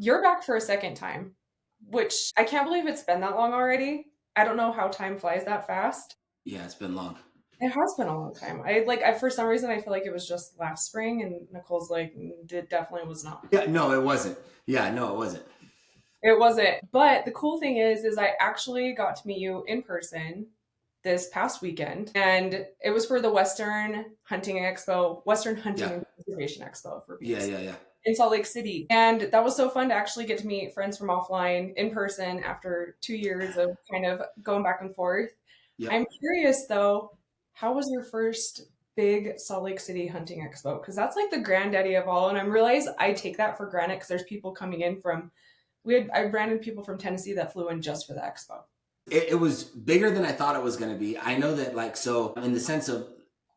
You're back for a second time, which I can't believe it's been that long already. I don't know how time flies that fast. Yeah, it's been long. It has been a long time. I for some reason I feel like it was just last spring, and Nicole's like, It definitely was not." Yeah, no, it wasn't. Yeah, no, it wasn't. It wasn't. But the cool thing is I actually got to meet you in person this past weekend, and it was for the Western Hunting Yeah, and Conservation Expo for being yeah, yeah, yeah. in Salt Lake City. And that was so fun to actually get to meet friends from offline in person after 2 years of kind of going back and forth. Yep. I'm curious though, how was your first big Salt Lake City hunting expo? Because that's like the granddaddy of all. And I realize I take that for granted because there's people coming in from I ran into people from Tennessee that flew in just for the expo. It was bigger than I thought it was going to be. I know that, like, so in the sense of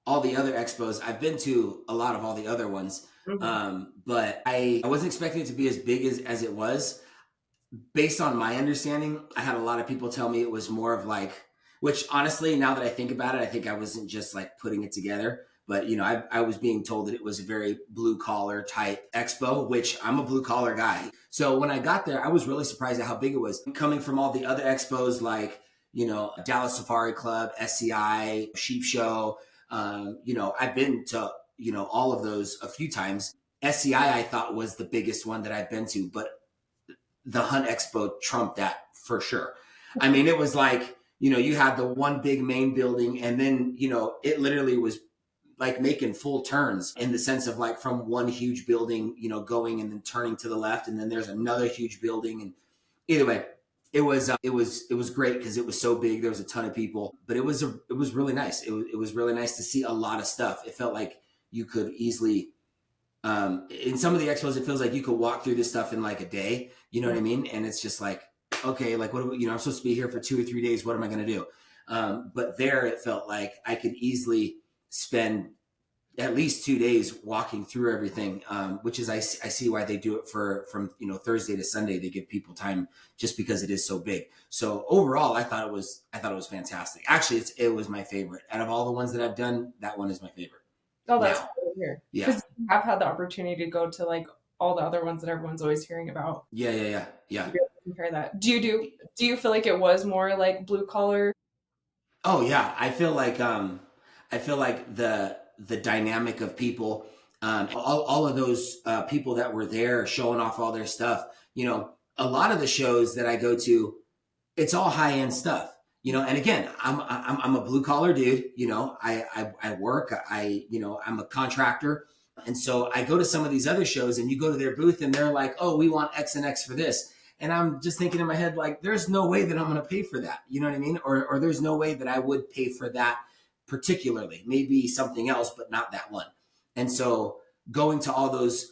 all the other expos, I've been to a lot of all the other ones, Hmm. but I wasn't expecting it to be as big as it was. Based on my understanding, I had a lot of people tell me it was more of like, which honestly, now that I think about it, I think I wasn't just like putting it together. But I was being told that it was a very blue collar type expo, which I'm a blue collar guy. So when I got there, I was really surprised at how big it was. Coming from all the other expos, like Dallas Safari Club, SCI, Sheep Show. I've been to all of those a few times. SCI I thought was the biggest one that I've been to, but the Hunt Expo trumped that for sure. I mean, it was like, you had the one big main building, and then, it literally was like making full turns in the sense of like from one huge building, going and then turning to the left, and then there's another huge building. And either way, it was great because it was so big. There was a ton of people, but it was really nice. It was really nice to see a lot of stuff. It felt like you could easily in some of the expos, it feels like you could walk through this stuff in like a day. You know what I mean? And it's just like, okay, like what, I'm supposed to be here for 2 or 3 days. What am I going to do? But there it felt like I could easily spend at least 2 days walking through everything, which is, I see why they do it from Thursday to Sunday. They give people time just because it is so big. So overall, I thought it was fantastic. Actually, it was my favorite out of all the ones that I've done. That one is my favorite Oh, that's now. cool to hear. Yeah. Because I've had the opportunity to go to like all the other ones that everyone's always hearing about. Yeah. Yeah. Yeah. Yeah. To be able to compare that. Do you feel like it was more like blue collar? Oh yeah, I feel like the dynamic of people, all of those people that were there showing off all their stuff. A lot of the shows that I go to, it's all high end stuff. And again, I'm a blue collar dude. I work. I'm a contractor, and so I go to some of these other shows, and you go to their booth, and they're like, "Oh, we want X and X for this." And I'm just thinking in my head, like, there's no way that I'm going to pay for that. You know what I mean? Or there's no way that I would pay for that particularly. Maybe something else, but not that one. And so going to all those,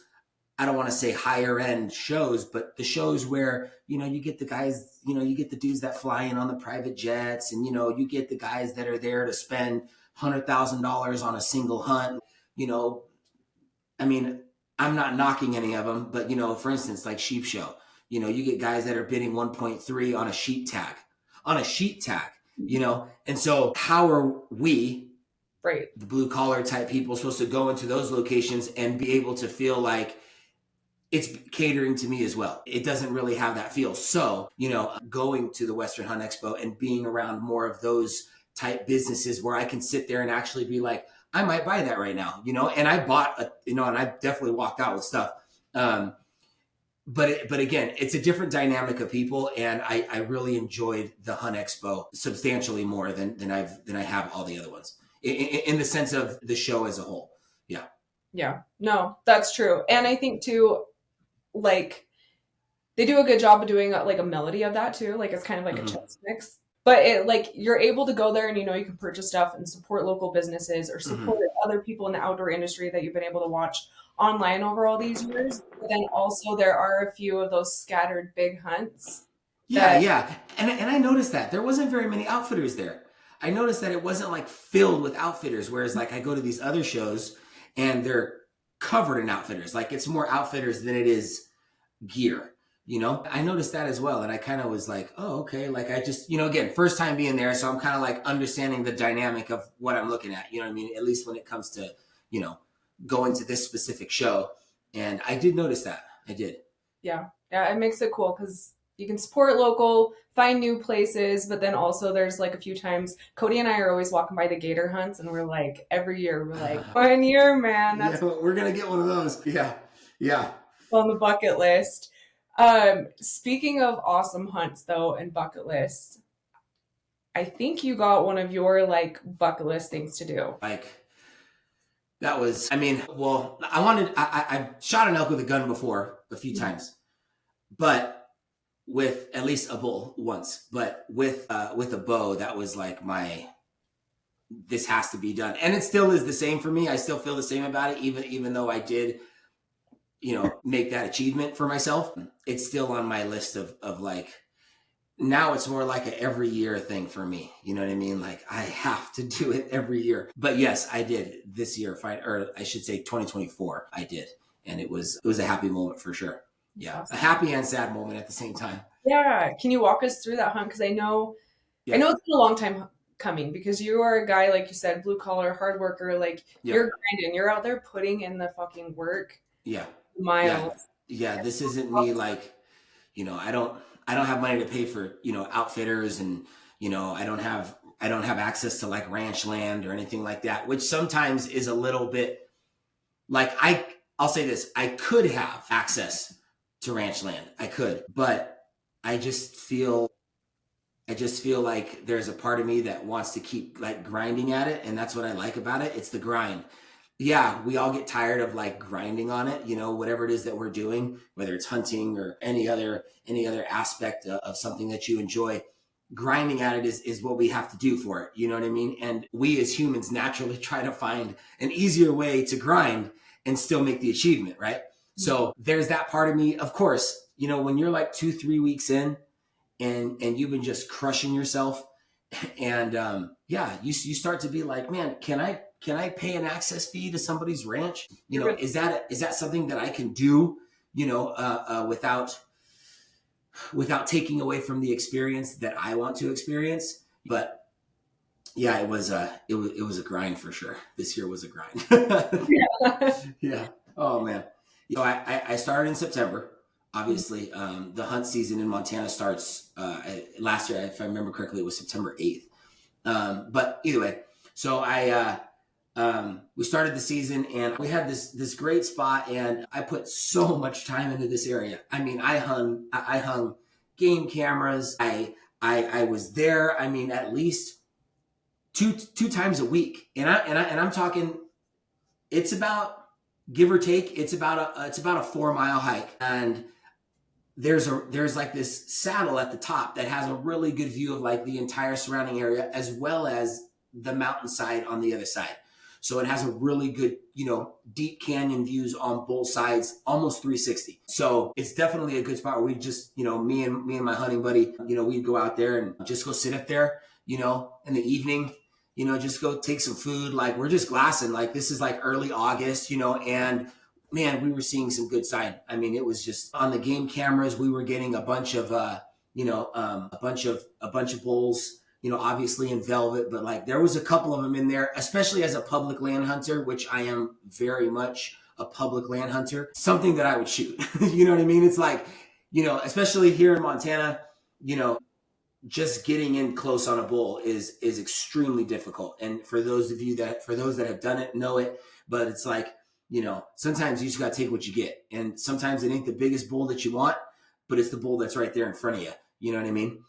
I don't want to say higher end shows, but the shows where, you get the guys, you get the dudes that fly in on the private jets, and, you get the guys that are there to spend $100,000 on a single hunt. You know, I mean, I'm not knocking any of them, but, for instance, like Sheep Show, you get guys that are bidding 1.3 on a sheep tag, and so how are we, Right. the blue collar type people, supposed to go into those locations and be able to feel like it's catering to me as well? It doesn't really have that feel. So, going to the Western Hunt Expo and being around more of those type businesses where I can sit there and actually be like, I might buy that right now, and I bought and I definitely walked out with stuff. But again, it's a different dynamic of people, and I really enjoyed the Hunt Expo substantially more than I have all the other ones in the sense of the show as a whole. Yeah. Yeah. No, that's true. And I think too, like they do a good job of doing like a melody of that too. Like it's kind of like a Hmm. chess mix. But it like you're able to go there and you can purchase stuff and support local businesses or Hmm. support other people in the outdoor industry that you've been able to watch online over all these years. But then also there are a few of those scattered big hunts Yeah, that yeah. And I noticed that there wasn't very many outfitters there. I noticed that it wasn't like filled with outfitters, whereas like I go to these other shows and they're covered in outfitters. Like it's more outfitters than it is gear. I noticed that as well. And I kind of was like, oh, okay. Like I just, again, first time being there. So I'm kind of like understanding the dynamic of what I'm looking at. You know what I mean? At least when it comes to, going to this specific show. And I did notice that. I did. Yeah. Yeah, it makes it cool because you can support local, find new places, but then also there's like a few times Cody and I are always walking by the gator hunts and we're like every year we're like, 1 year, man, Yeah, that's we're gonna get one of those. Yeah, yeah. on the bucket list. Speaking of awesome hunts though and bucket lists, I think you got one of your like bucket list things to do. Like that was. I mean, well, I've shot an elk with a gun before a few times, but with at least a bull once. But with a bow, that was like my. This has to be done, and it still is the same for me. I still feel the same about it, even though I did, make that achievement for myself. It's still on my list of like, now it's more like a every year thing for me. You know what I mean? Like I have to do it every year. But yes, I did this year, or I should say 2024, I did. And it was a happy moment for sure. Yeah. Awesome. A happy and sad moment at the same time. Yeah. Can you walk us through that hunt? Because I Yeah. know it's been a long time coming because you are a guy, like you said, blue collar, hard worker. Like Yeah. you're grinding, you're out there putting in the fucking work, Yeah. Yeah. miles. Yeah. This isn't me like, I don't have money to pay for, outfitters, and, I don't have access to like ranch land or anything like that, which sometimes is a little bit like I'll say this, I could have access to ranch land. I could, but I just feel like there's a part of me that wants to keep like grinding at it, and that's what I like about it. It's the grind. Yeah, we all get tired of like grinding on it, whatever it is that we're doing, whether it's hunting or any other aspect of something that you enjoy. Grinding at it is what we have to do for it. You know what I mean? And we as humans naturally try to find an easier way to grind and still make the achievement, right? So there's that part of me. Of course, when you're like 2-3 weeks in and you've been just crushing yourself, and yeah, you start to be like, man, can I pay an access fee to somebody's ranch? Is that something that I can do, without taking away from the experience that I want to experience? But yeah, it was a grind for sure. This year was a grind. Yeah. Oh man. I started in September. Obviously, the hunt season in Montana starts last year. If I remember correctly, it was September 8th. But either way, so we started the season and we had this great spot, and I put so much time into this area. I mean, I hung game cameras. I was there. I mean, at least two times a week, and I'm talking. It's about, give or take, it's about a 4 mile hike, and there's like this saddle at the top that has a really good view of like the entire surrounding area as well as the mountainside on the other side. So it has a really good, deep canyon views on both sides, almost 360. So it's definitely a good spot where we just, me and my hunting buddy, we'd go out there and just go sit up there, in the evening, just go take some food. Like we're just glassing. Like this is like early August, and man, we were seeing some good sign. I mean, it was just on the game cameras. We were getting a bunch of, a bunch of bulls, obviously in velvet, but like there was a couple of them in there, especially as a public land hunter, which I am very much a public land hunter, something that I would shoot. You know what I mean? It's like, especially here in Montana, just getting in close on a bull is extremely difficult. And for those that have done it, know it, but it's like, sometimes you just got to take what you get. And sometimes it ain't the biggest bull that you want, but it's the bull that's right there in front of you. You know what I mean?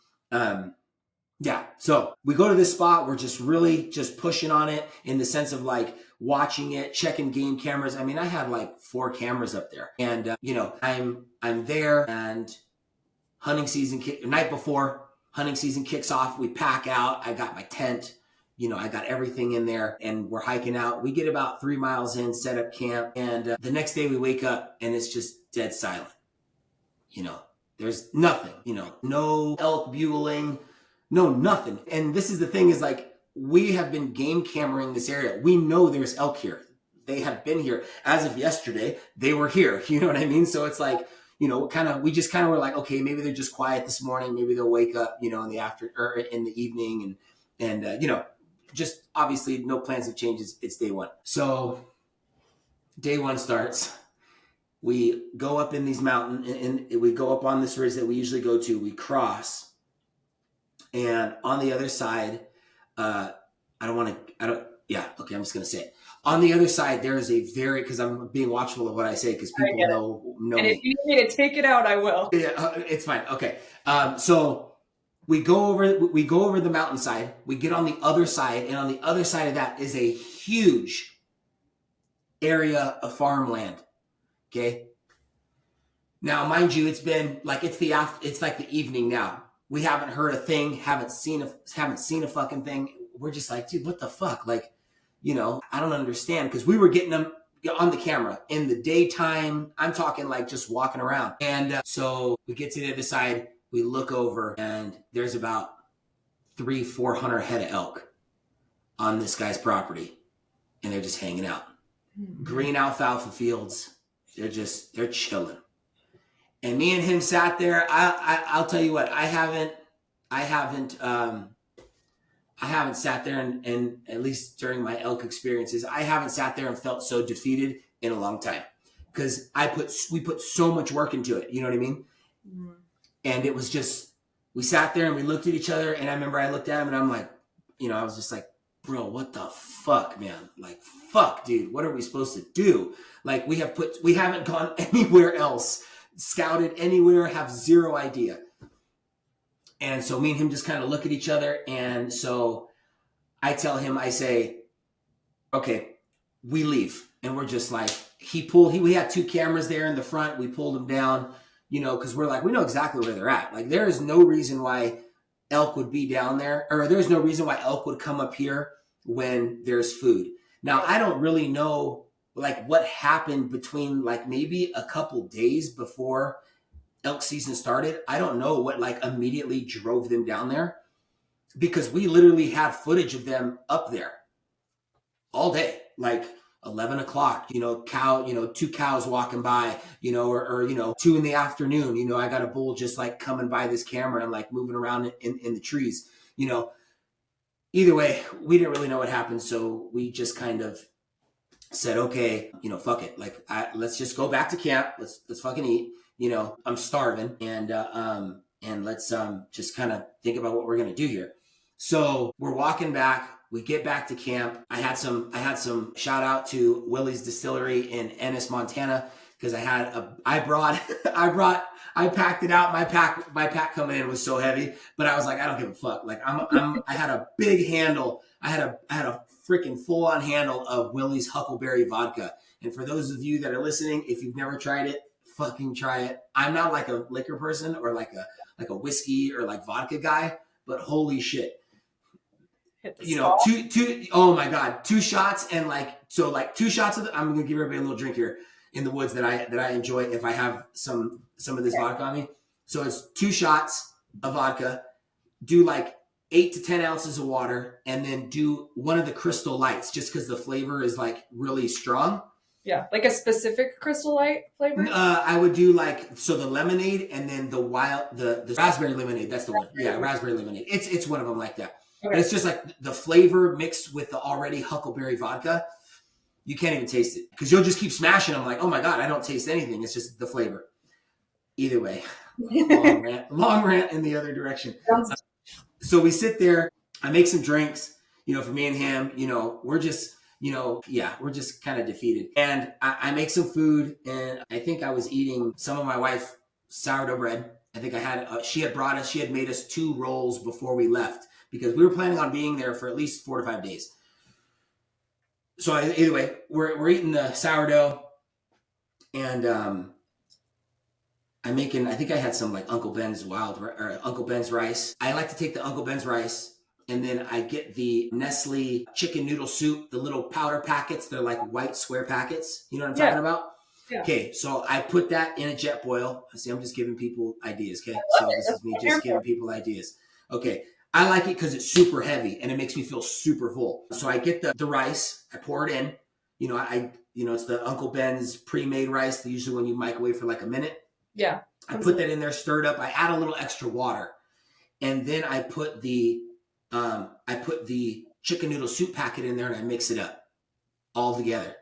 Yeah. So we go to this spot. We're just really just pushing on it in the sense of like watching it, checking game cameras. I mean, I have like 4 cameras up there, and, I'm there, and night before hunting season kicks off, we pack out. I got my tent, I got everything in there, and we're hiking out. We get about 3 miles in, set up camp, and the next day we wake up and it's just dead silent. There's nothing, no elk bugling, no nothing. And this is the thing, is like, we have been game cameraing this area. We know there's elk here. They have been here as of yesterday. They were here. You know what I mean? So it's like, we just kind of were like, okay, maybe they're just quiet this morning. Maybe they'll wake up, in the or in the evening, and just obviously no plans have changed. It's day one. So day one starts, We go up in these mountains, and we go up on this ridge that we usually go to. We cross, and on the other side, I'm just going to say it. On the other side, there is a because I'm being watchful of what I say, because I people get it. know And if me. you need me to take it out, I will. Yeah, it's fine. Okay. So we go over the mountainside. We get on the other side, and on the other side of that is a huge area of farmland. Okay. Now, mind you, it's been like it's like the evening now. We haven't heard a thing, haven't seen a fucking thing. We're just like, dude, what the fuck? Like, I don't understand, because we were getting them on the camera in the daytime. I'm talking like just walking around. And so we get to the other side, we look over, and there's about 400 head of elk on this guy's property, and they're just hanging out. Green alfalfa fields. They're chilling. And me and him sat there. I'll tell you what, I haven't sat there, and at least during my elk experiences, I haven't sat there and felt so defeated in a long time, because we put so much work into it. You know what I mean? Mm-hmm. And it was just, we sat there and we looked at each other, and I remember I looked at him and I'm like, I was just like, bro, what the fuck, man? Like, fuck, dude, what are we supposed to do? Like, we haven't gone anywhere else, scouted anywhere, have zero idea. And so me and him just kind of look at each other. And so I tell him, I say, okay, we leave. And we're just like, we had 2 cameras there in the front. We pulled them down, because we're like, we know exactly where they're at. Like, there is no reason why elk would be down there, or there's no reason why elk would come up here when there's food. Now, I don't really know like what happened between like maybe a couple days before elk season started. I don't know what like immediately drove them down there, because we literally had footage of them up there all day, like 11 o'clock, 2 cows walking by, or 2 in the afternoon, I got a bull just like coming by this camera and like moving around in the trees, either way, we didn't really know what happened. So we just kind of said, okay, fuck it. Like, let's just go back to camp. Let's fucking eat. I'm starving, and let's just kind of think about what we're gonna do here. So we're walking back. We get back to camp. I had some shout out to Willie's Distillery in Ennis, Montana, because I packed it out. My pack coming in was so heavy, but I was like, I don't give a fuck. Like, I had a big handle. I had a freaking full on handle of Willie's Huckleberry vodka. And for those of you that are listening, if you've never tried it, fucking try it. I'm not like a liquor person or like a whiskey or like vodka guy, but holy shit. Oh my God, 2 shots, and like, so like 2 shots of I'm gonna give everybody a little drink here in the woods that I enjoy if I have some of this vodka on me. So it's 2 shots of vodka, do like 8 to 10 ounces of water, and then do one of the Crystal Lights, just because the flavor is like really strong. Yeah, like a specific Crystal Light flavor? I would do like, so the lemonade, and then the raspberry lemonade. That's the one. Yeah, raspberry lemonade. It's one of them like that. Okay. And it's just like the flavor mixed with the already Huckleberry vodka. You can't even taste it, because you'll just keep smashing them like, oh my God, I don't taste anything. It's just the flavor. Either way, long rant in the other direction. So we sit there. I make some drinks, for me and him. We're just, we're just kind of defeated. And I make some food, and I think I was eating some of my wife's sourdough bread. I think she had made us 2 rolls before we left, because we were planning on being there for at least 4 to 5 days. So either way, we're eating the sourdough, and I think I had some like Uncle Ben's rice. I like to take the Uncle Ben's rice, and then I get the Nestle chicken noodle soup, the little powder packets. They're like white square packets. You know what I'm talking about? Yeah. Okay, so I put that in a jet boil. See, I'm just giving people ideas, okay? So this is me just giving people ideas. Okay, I like it because it's super heavy, and it makes me feel super full. So I get the rice, I pour it in. It's the Uncle Ben's pre-made rice, usually when you microwave for like a minute. Yeah. I put that in there, stirred up. I add a little extra water. And then I put the chicken noodle soup packet in there, and I mix it up all together.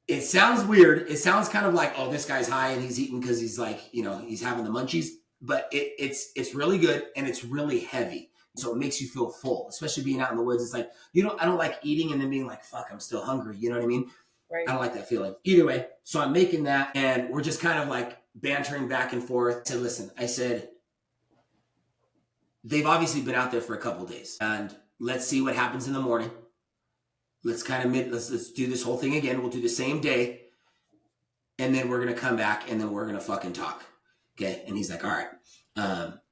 It sounds weird. It sounds kind of like, oh, this guy's high and he's eating because he's like, he's having the munchies. But it's really good and it's really heavy. So it makes you feel full, especially being out in the woods. It's like, I don't like eating and then being like, fuck, I'm still hungry. You know what I mean? Right. I don't like that feeling. Either way, so I'm making that and we're just kind of like bantering back and forth. I said, listen, I said, they've obviously been out there for a couple of days and let's see what happens in the morning. Let's let's do this whole thing again. We'll do the same day. And then we're going to come back and then we're going to fucking talk. Okay. And he's like, all right.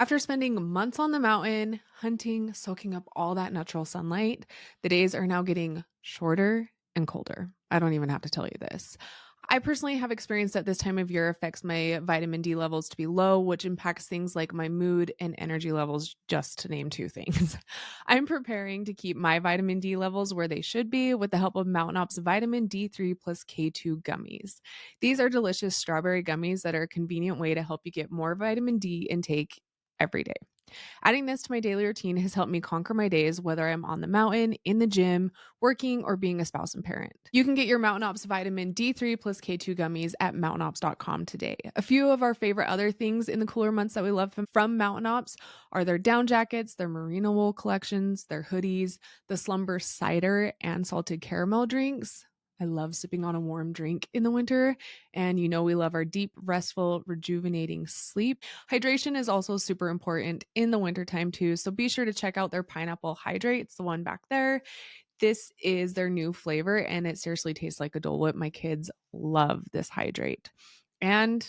After spending months on the mountain, hunting, soaking up all that natural sunlight, the days are now getting shorter and colder. I don't even have to tell you this. I personally have experienced that this time of year affects my vitamin D levels to be low, which impacts things like my mood and energy levels, just to name two things. I'm preparing to keep my vitamin D levels where they should be with the help of Mountain Op's vitamin D3 plus K2 gummies. These are delicious strawberry gummies that are a convenient way to help you get more vitamin D intake every day. Adding this to my daily routine has helped me conquer my days, whether I'm on the mountain, in the gym, working, or being a spouse and parent. You can get your Mountain Ops vitamin D3 plus K2 gummies at mountainops.com today. A few of our favorite other things in the cooler months that we love from Mountain Ops are their down jackets, their merino wool collections, their hoodies, the Slumber cider and salted caramel drinks. I love sipping on a warm drink in the winter. And we love our deep, restful, rejuvenating sleep. Hydration is also super important in the wintertime too. So be sure to check out their pineapple hydrate. It's the one back there. This is their new flavor and it seriously tastes like a Dole Whip. My kids love this hydrate. And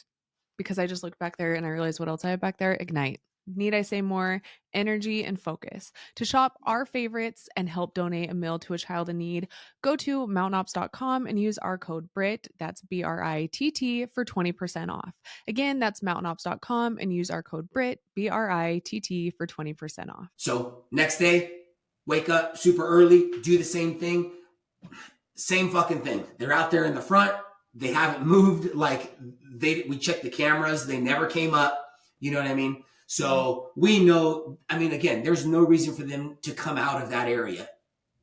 because I just looked back there and I realized what else I have back there, Ignite. Need I say more? Energy and focus. To shop our favorites and help donate a meal to a child in need, go to mountainops.com and use our code BRIT, that's BRITT, for 20% off. Again, that's mountainops.com and use our code BRIT, BRITT, for 20% off. So next day, wake up super early, do the same thing. Same fucking thing. They're out there in the front. They haven't moved. Like we checked the cameras. They never came up. You know what I mean? So we know, again, there's no reason for them to come out of that area.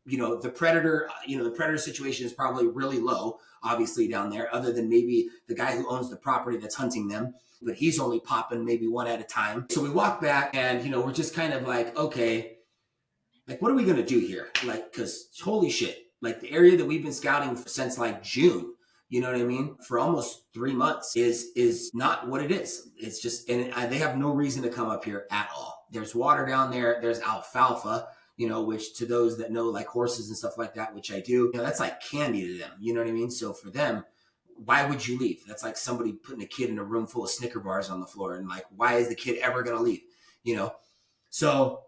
The predator situation is probably really low, obviously down there, other than maybe the guy who owns the property that's hunting them, but he's only popping maybe one at a time. So we walk back and, we're just kind of like, okay, like, what are we going to do here? Like, cause holy shit, like the area that we've been scouting since like June, you know what I mean? For almost 3 months is not what it is. It's just, and they have no reason to come up here at all. There's water down there. There's alfalfa, which to those that know like horses and stuff like that, which I do, that's like candy to them. You know what I mean? So for them, why would you leave? That's like somebody putting a kid in a room full of Snicker bars on the floor. And like, why is the kid ever going to leave? So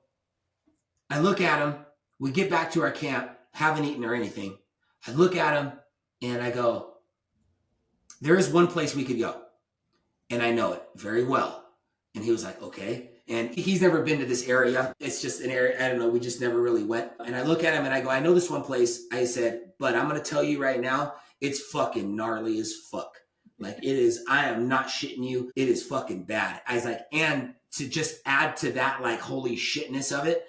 I look at him, we get back to our camp, haven't eaten or anything. I look at him and I go, there is one place we could go. And I know it very well. And he was like, okay. And he's never been to this area. It's just an area, I don't know, we just never really went. And I look at him and I go, I know this one place. I said, but I'm going to tell you right now, it's fucking gnarly as fuck. Like it is, I am not shitting you. It is fucking bad. I was like, and to just add to that, like, holy shitness of it,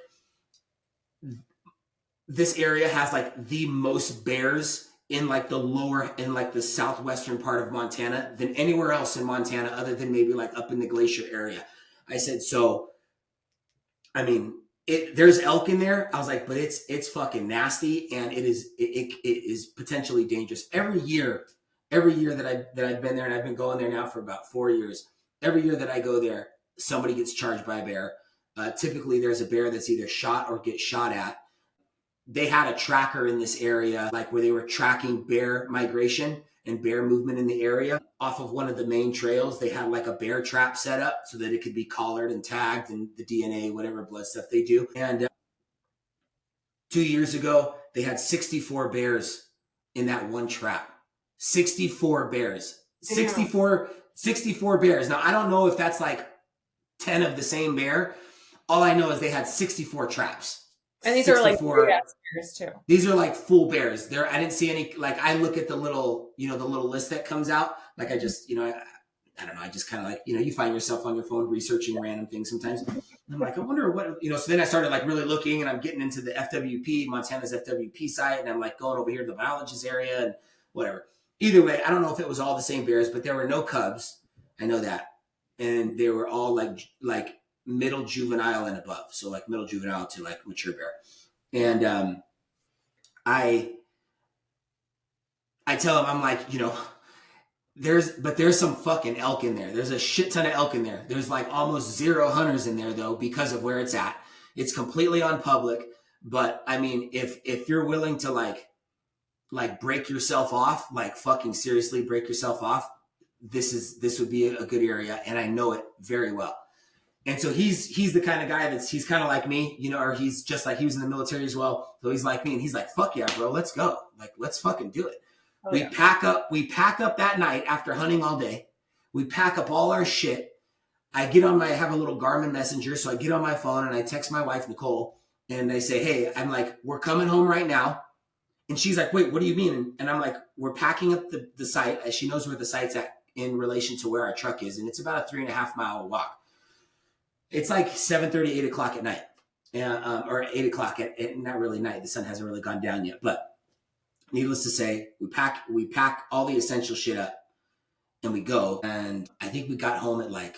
this area has like the most bears in like the southwestern part of Montana than anywhere else in Montana, other than maybe like up in the glacier area. I said, so, there's elk in there. I was like, but it's fucking nasty. And it is potentially dangerous. Every year that I've been there, and I've been going there now for about 4 years, every year that I go there, somebody gets charged by a bear. Typically there's a bear that's either shot or gets shot at. They had a tracker in this area, like where they were tracking bear migration and bear movement in the area. Off of one of the main trails, they had like a bear trap set up so that it could be collared and tagged and the DNA, whatever blood stuff they do. And 2 years ago, they had 64 bears in that one trap. 64 bears. 64 bears. Now, I don't know if that's like 10 of the same bear. All I know is they had 64 traps. And these are like bears too. These are like full bears. I didn't see any, like I look at the little, the little list that comes out. Like I just, I don't know. I just kind of like, you find yourself on your phone researching random things sometimes. And I'm like, I wonder what, so then I started like really looking and I'm getting into the FWP, Montana's FWP site. And I'm like going over here to the biologist area and whatever. either way, I don't know if it was all the same bears, but there were no cubs. I know that. And they were all like middle juvenile and above. So like middle juvenile to like mature bear. And I tell him, I'm like, there's some fucking elk in there. There's a shit ton of elk in there. There's like almost zero hunters in there though, because of where it's at. It's completely on public. But I mean, if you're willing to like break yourself off, like fucking seriously break yourself off, this would be a good area. And I know it very well. And so he's the kind of guy he's kind of like me, or he's just like, he was in the military as well. So he's like me and he's like, fuck yeah, bro, let's go. Like, let's fucking do it. Oh, we pack up that night after hunting all day. We pack up all our shit. I have a little Garmin messenger. So I get on my phone and I text my wife, Nicole, and I say, hey, I'm like, we're coming home right now. And she's like, wait, what do you mean? And I'm like, we're packing up the site, as she knows where the site's at in relation to where our truck is. And it's about a 3.5 mile walk. It's like 7:30, 8 o'clock at night, or 8 o'clock at not really night. The sun hasn't really gone down yet, but needless to say, we pack all the essential shit up and we go. And I think we got home at like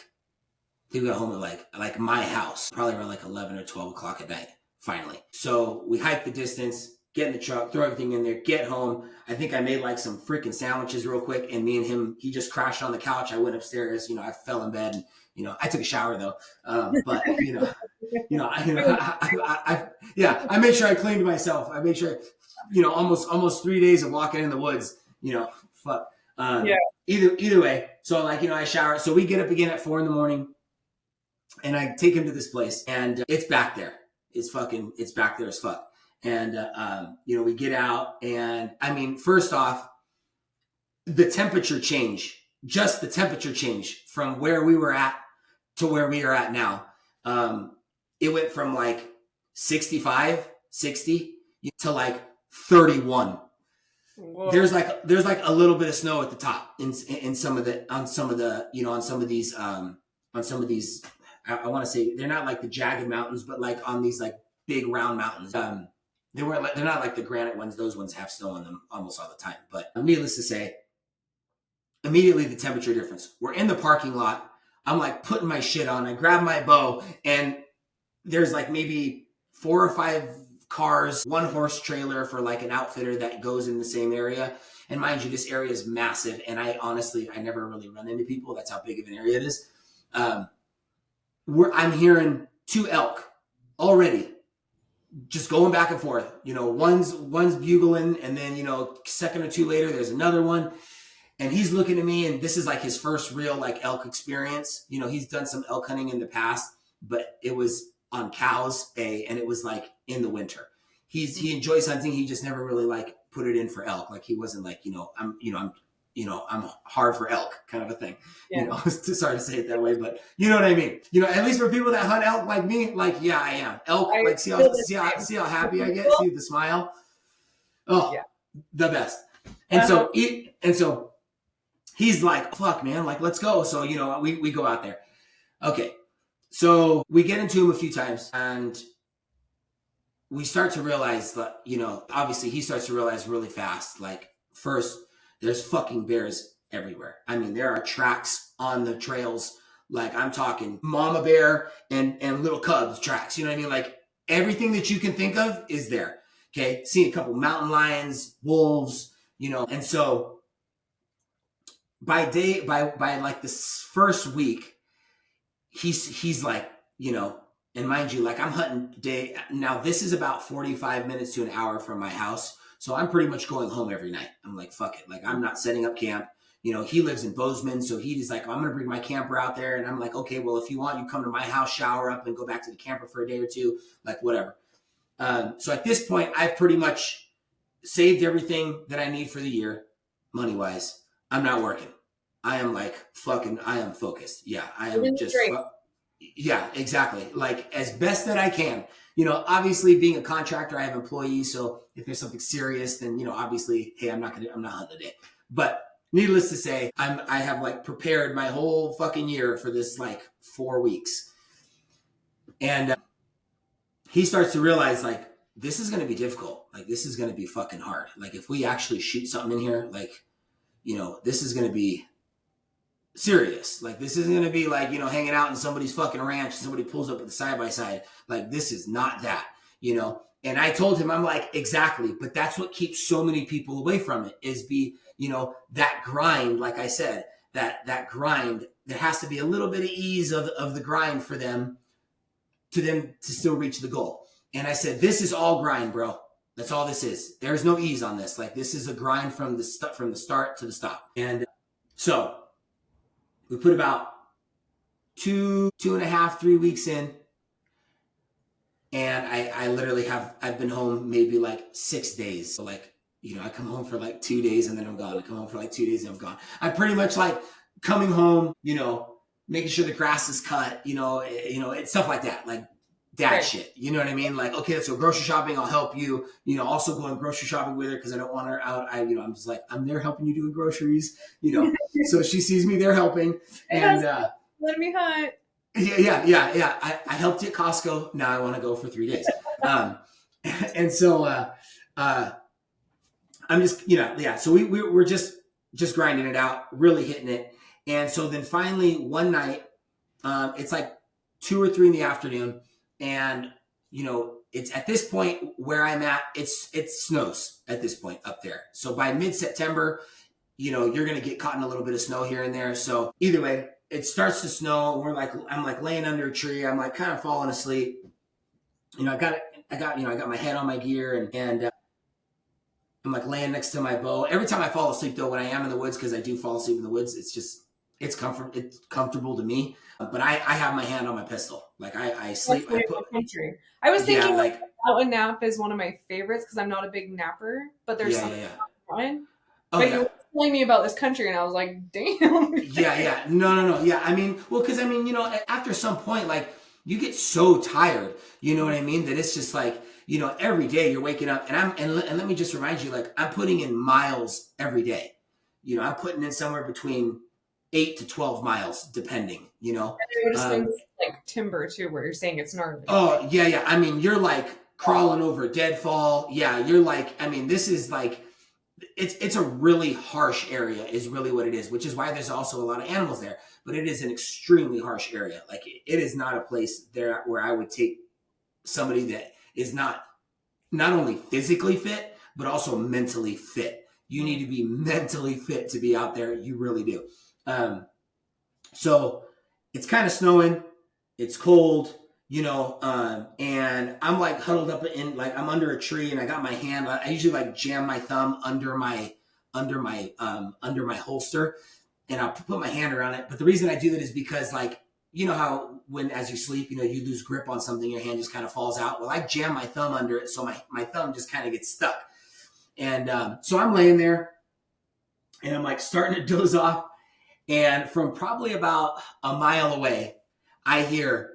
my house, probably around like 11 or 12 o'clock at night, finally. So we hike the distance, get in the truck, throw everything in there, get home. I think I made like some freaking sandwiches real quick. And me and him, he just crashed on the couch. I went upstairs, I fell in bed and, I took a shower though. But I made sure I cleaned myself. I made sure, almost 3 days of walking in the woods, fuck. Either way. So like, I shower. So we get up again at 4 a.m. and I take him to this place and it's back there. It's back there as fuck. And, we get out and I mean, first off, the temperature change from where we were at to where we are at now. It went from like 65, 60 to like 31. Whoa. There's like a little bit of snow at the top in some of these, I want to say they're not like the jagged mountains, but like on these like big round mountains. They're not like the granite ones. Those ones have snow on them almost all the time. But needless to say, immediately the temperature difference. We're in the parking lot. I'm like putting my shit on. I grab my bow and there's like maybe 4 or 5 cars, 1 horse trailer for like an outfitter that goes in the same area. And mind you, this area is massive. And I never really run into people. That's how big of an area it is. I'm hearing 2 elk already just going back and forth. One's bugling and then, second or 2 later, there's another one. And he's looking at me and this is like his first real like elk experience. He's done some elk hunting in the past, but it was on cows, and it was like in the winter. He enjoys hunting. He just never really like put it in for elk. Like he wasn't like, I'm hard for elk kind of a thing. Yeah. Sorry to say it that way, but you know what I mean? At least for people that hunt elk like me, like, yeah, I am. Elk, like see how happy I get, see the smile. Oh, yeah. The best. And so he's like, fuck man, like, let's go. So, we go out there. Okay. So we get into him a few times and we start to realize that, obviously he starts to realize really fast, like first there's fucking bears everywhere. I mean, there are tracks on the trails. Like I'm talking mama bear and little cubs tracks. You know what I mean? Like everything that you can think of is there. Okay. See a couple mountain lions, wolves, and so by like this first week, he's like, and mind you, like I'm hunting day. Now this is about 45 minutes to an hour from my house. So I'm pretty much going home every night. I'm like, fuck it. Like I'm not setting up camp. He lives in Bozeman. So he's like, I'm going to bring my camper out there. And I'm like, okay, well, if you want, you come to my house, shower up and go back to the camper for a day or two, like whatever. So at this point, I've pretty much saved everything that I need for the year, money wise. I'm not working. I am like I am focused. Yeah. I am just, yeah, exactly. Like as best that I can, obviously being a contractor, I have employees. So if there's something serious, then, obviously, hey, I'm not hunting today. But needless to say, I have like prepared my whole fucking year for this like 4 weeks. And he starts to realize like, this is going to be difficult. Like this is going to be fucking hard. Like if we actually shoot something in here, like this is going to be serious. Like, this isn't going to be like, hanging out in somebody's fucking ranch and somebody pulls up with a side-by-side. Like, this is not that, And I told him, I'm like, exactly. But that's what keeps so many people away from it is that grind. Like I said, that grind, there has to be a little bit of ease of the grind for them to still reach the goal. And I said, this is all grind, bro. That's all this is. There's no ease on this. Like, this is a grind from the start to the stop. And so we put about 2.5, 3 weeks in. And I literally I've been home maybe like 6 days. So like, I come home for like 2 days and then I'm gone. I come home for like 2 days and I'm gone. I'm pretty much like coming home, making sure the grass is cut, it's stuff like that. Like dad Right. shit. You know what I mean? Like, okay, let's go grocery shopping. I'll help you, also going grocery shopping with her because I don't want her out. I'm just like, I'm there helping you doing groceries, so she sees me there helping. And Let me hunt. Yeah. I helped you at Costco. Now I want to go for 3 days. And so I'm just, so we're just grinding it out, really hitting it. And so then finally one night, it's like 2 or 3 in the afternoon. And, it's at this point where I'm at, it snows at this point up there. So by mid-September, you're going to get caught in a little bit of snow here and there. So either way, it starts to snow. I'm like laying under a tree. I'm like kind of falling asleep. I got my head on my gear and I'm like laying next to my bow. Every time I fall asleep though, when I am in the woods, because I do fall asleep in the woods, it's comfortable to me. But I have my hand on my pistol. Like I sleep. Country. I was thinking like mountain nap is one of my favorites because I'm not a big napper, but there's something fun. Oh, but you were telling me about this country, and I was like, "Damn." Yeah. No. Yeah, because after some point, like you get so tired, you know what I mean, that it's just like, every day you're waking up, and let me just remind you, like I'm putting in miles every day. I'm putting in somewhere between 8 to 12 miles, depending. And you're just like timber too, where you're saying it's gnarly. Oh yeah. You're like crawling over deadfall. Yeah, you're like, this is like. It's a really harsh area is really what it is, which is why there's also a lot of animals there, but it is an extremely harsh area. Like it is not a place there where I would take somebody that is not only physically fit, but also mentally fit. You need to be mentally fit to be out there. You really do. So it's kind of snowing. It's cold. And I'm like huddled up in like I'm under a tree and I got my hand. I usually like jam my thumb under my holster, and I'll put my hand around it. But the reason I do that is because like how when as you sleep, you lose grip on something, your hand just kind of falls out. Well, I jam my thumb under it, so my thumb just kind of gets stuck. And so I'm laying there, and I'm like starting to doze off, and from probably about a mile away, I hear.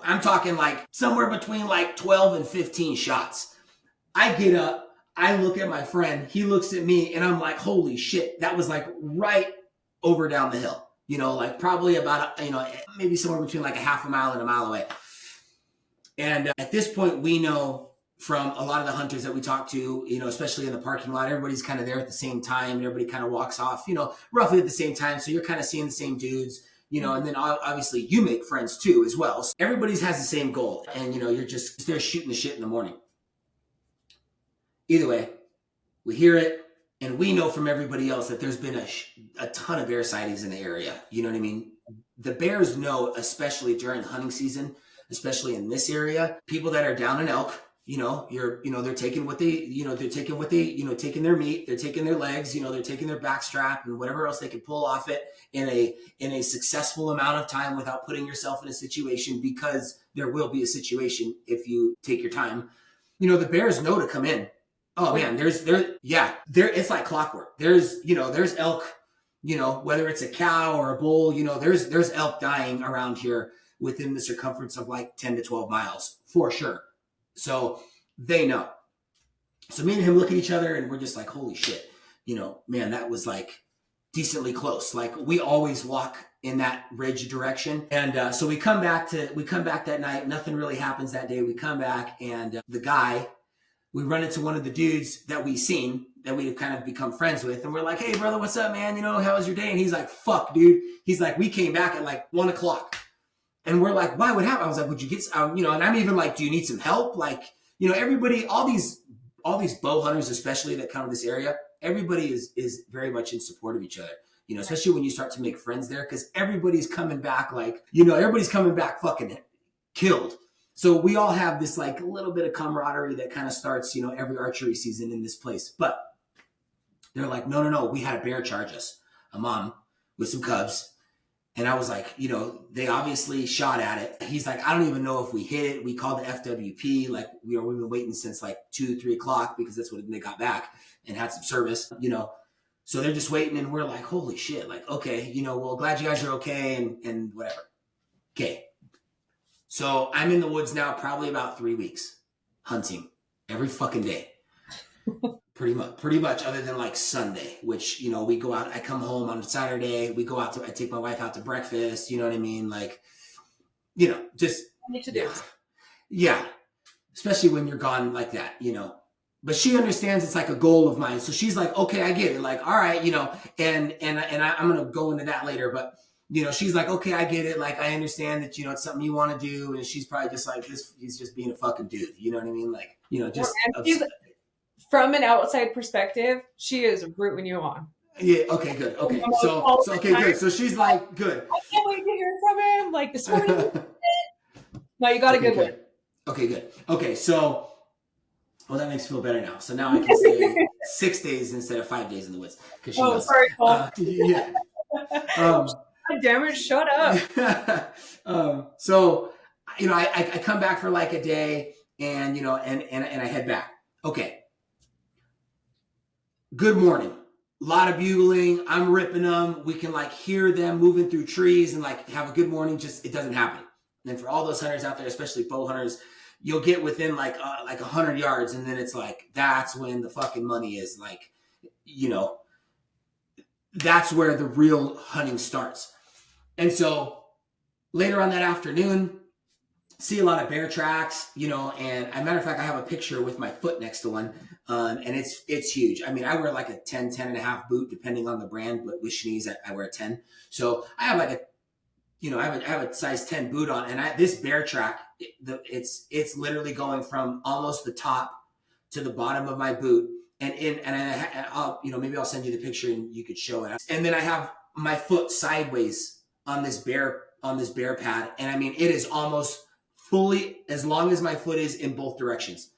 I'm talking like somewhere between like 12 and 15 shots. I get up, I look at my friend, he looks at me, and I'm like, holy shit, that was like right over down the hill. Like probably about, maybe somewhere between like a half a mile and a mile away. And at this point, we know from a lot of the hunters that we talk to, especially in the parking lot, everybody's kind of there at the same time. And everybody kind of walks off, roughly at the same time. So you're kind of seeing the same dudes. And then obviously you make friends too as well. So everybody has the same goal, and you're just there shooting the shit in the morning. Either way, we hear it, and we know from everybody else that there's been a ton of bear sightings in the area. You know what I mean? The bears know, especially during hunting season, especially in this area, people that are down in elk. They're taking what they, taking their meat, they're taking their legs, they're taking their back strap and whatever else they can pull off it in a successful amount of time without putting yourself in a situation, because there will be a situation if you take your time. The bears know to come in. Oh man, it's like clockwork. There's elk, whether it's a cow or a bull, there's elk dying around here within the circumference of like 10 to 12 miles for sure. So they know. So me and him look at each other and we're just like, holy shit, man, that was like decently close. Like we always walk in that ridge direction. And so we come back that night. Nothing really happens that day. We come back, and the guy we run into one of the dudes that we've seen that we've kind of become friends with. And we're like, hey, brother, what's up, man? You know, how was your day? And he's like, fuck, dude. He's like, we came back at like 1 o'clock. And we're like, why? What happened? I was like, would you get, you know, and I'm even like, do you need some help? Like, you know, everybody, all these bow hunters, especially that come to this area, everybody is very much in support of each other, you know, especially when you start to make friends there, because everybody's coming back like, you know, everybody's coming back fucking killed. So we all have this like little bit of camaraderie that kind of starts, you know, every archery season in this place. But they're like, no, we had a bear charge us, a mom with some cubs. And I was like, you know, they obviously shot at it. He's like, I don't even know if we hit it. We called the FWP. Like, you know, we've been waiting since like 2-3 o'clock because that's when they got back and had some service, you know. So they're just waiting and we're like, holy shit. Like, okay, you know, well, glad you guys are okay and whatever. Okay. So I'm in the woods now probably about 3 weeks hunting every fucking day. Pretty much other than like Sunday, which, you know, we go out, I come home on Saturday, we go out I take my wife out to breakfast, you know what I mean? Like, you know, just, yeah, especially when you're gone like that, you know, but she understands it's like a goal of mine. So she's like, okay, I get it. Like, all right, you know, and I'm going to go into that later, but you know, she's like, okay, I get it. Like, I understand that, you know, it's something you want to do. And she's probably just like, he's just being a fucking dude. You know what I mean? Like, you know, just from an outside perspective, she is rooting you on. Yeah. Okay. Good. Okay. So okay. Good. So she's like, good. I can't wait to hear from him. Like this morning. No, you got a good one. Okay. Good. Okay. So, well, that makes me feel better now. So now I can stay 6 days instead of 5 days in the woods. Oh, sorry, Paul. Yeah. Damn it! Shut up. So, you know, I come back for like a day, and you know, and I head back. Okay. Good morning. A lot of bugling. I'm ripping them. We can like hear them moving through trees and like have a good morning. Just it doesn't happen. And for all those hunters out there, especially bow hunters, you'll get within like 100 yards, and then it's like that's when the fucking money is. Like, you know, that's where the real hunting starts. And so later on that afternoon, see a lot of bear tracks, you know, and as a matter of fact, I have a picture with my foot next to one, and it's huge. I mean, I wear like a 10 and a half boot, depending on the brand, but with Schnee's, I wear a 10. So I have like I have a size 10 boot on, and this bear track, it's literally going from almost the top to the bottom of my boot. I'll, you know, maybe I'll send you the picture and you could show it. And then I have my foot sideways on this bear pad. And I mean, it is almost fully as long as my foot is in both directions.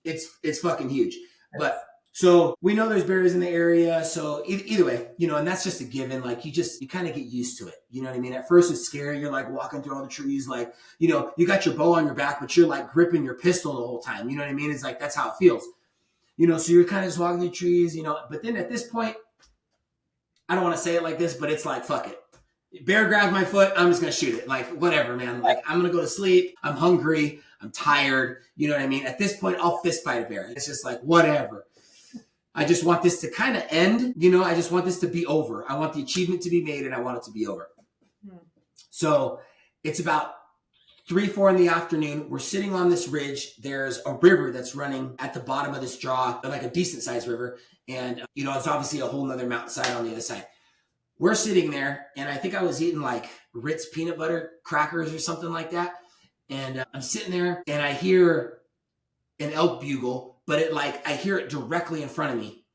It's fucking huge. But so we know there's bears in the area. So either way, you know, and that's just a given. Like you kind of get used to it. You know what I mean? At first it's scary. You're like walking through all the trees, like, you know, you got your bow on your back, but you're like gripping your pistol the whole time. You know what I mean? It's like, that's how it feels. You know, so you're kind of just walking through trees, you know, but then at this point, I don't want to say it like this, but it's like, fuck it. Bear grabs my foot, I'm just going to shoot it. Like, whatever, man. Like, I'm going to go to sleep. I'm hungry. I'm tired. You know what I mean? At this point, I'll fist fight a bear. It's just like, whatever. I just want this to kind of end. You know, I just want this to be over. I want the achievement to be made, and I want it to be over. So it's about 3-4 in the afternoon. We're sitting on this ridge. There's a river that's running at the bottom of this draw, like a decent sized river. And, you know, it's obviously a whole nother mountainside on the other side. We're sitting there, and I think I was eating like Ritz peanut butter crackers or something like that. And I'm sitting there, and I hear an elk bugle, but I hear it directly in front of me.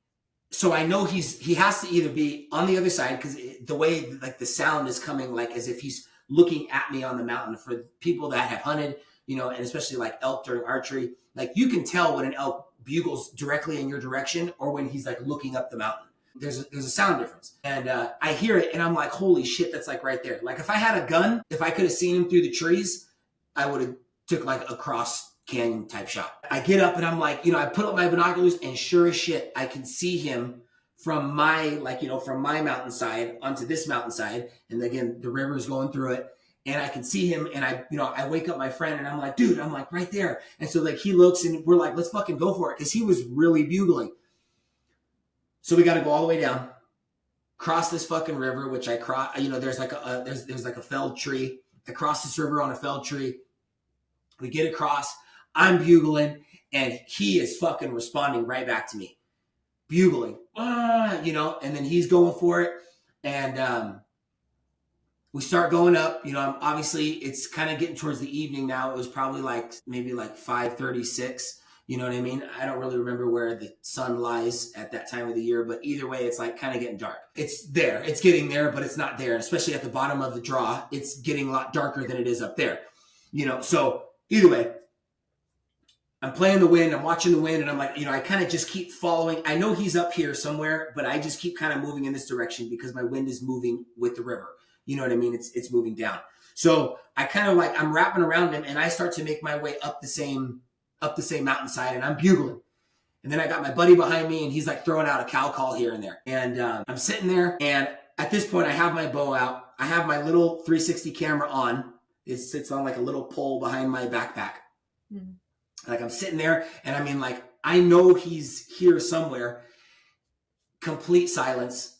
So I know he has to either be on the other side, because the way like the sound is coming, like as if he's looking at me on the mountain. For people that have hunted, you know, and especially like elk during archery, like you can tell when an elk bugles directly in your direction or when he's like looking up the mountain. There's a sound difference. And I hear it, and I'm like, holy shit, that's like right there. Like if I had a gun, if I could have seen him through the trees, I would have took like a cross canyon type shot. I get up and I'm like, you know, I put up my binoculars, and sure as shit, I can see him from my, like, you know, from my mountainside onto this mountainside. And again, the river is going through it, and I can see him, and I wake up my friend, and I'm like, dude, I'm like right there. And so like he looks, and we're like, let's fucking go for it. Cause he was really bugling. So we got to go all the way down, cross this fucking river, which I cross, you know, there's like a felled tree. I cross this river on a felled tree. We get across, I'm bugling, And he is fucking responding right back to me, bugling, you know, and then he's going for it. And we start going up, you know, obviously it's kind of getting towards the evening now. It was probably like maybe like 5:36. You know what I mean? I don't really remember where the sun lies at that time of the year, but either way, it's like kind of getting dark. It's there, it's getting there, but it's not there. And especially at the bottom of the draw, it's getting a lot darker than it is up there. You know, so either way, I'm playing the wind, I'm watching the wind, and I'm like, you know, I kind of just keep following. I know he's up here somewhere, but I just keep kind of moving in this direction because my wind is moving with the river. You know what I mean? It's moving down. So I kind of like, I'm wrapping around him, and I start to make my way up the same mountainside, and I'm bugling. And then I got my buddy behind me, and he's like throwing out a cow call here and there. And I'm sitting there, and at this point I have my bow out. I have my little 360 camera on. It sits on like a little pole behind my backpack. Mm-hmm. Like I'm sitting there, and I mean, like, I know he's here somewhere. Complete silence.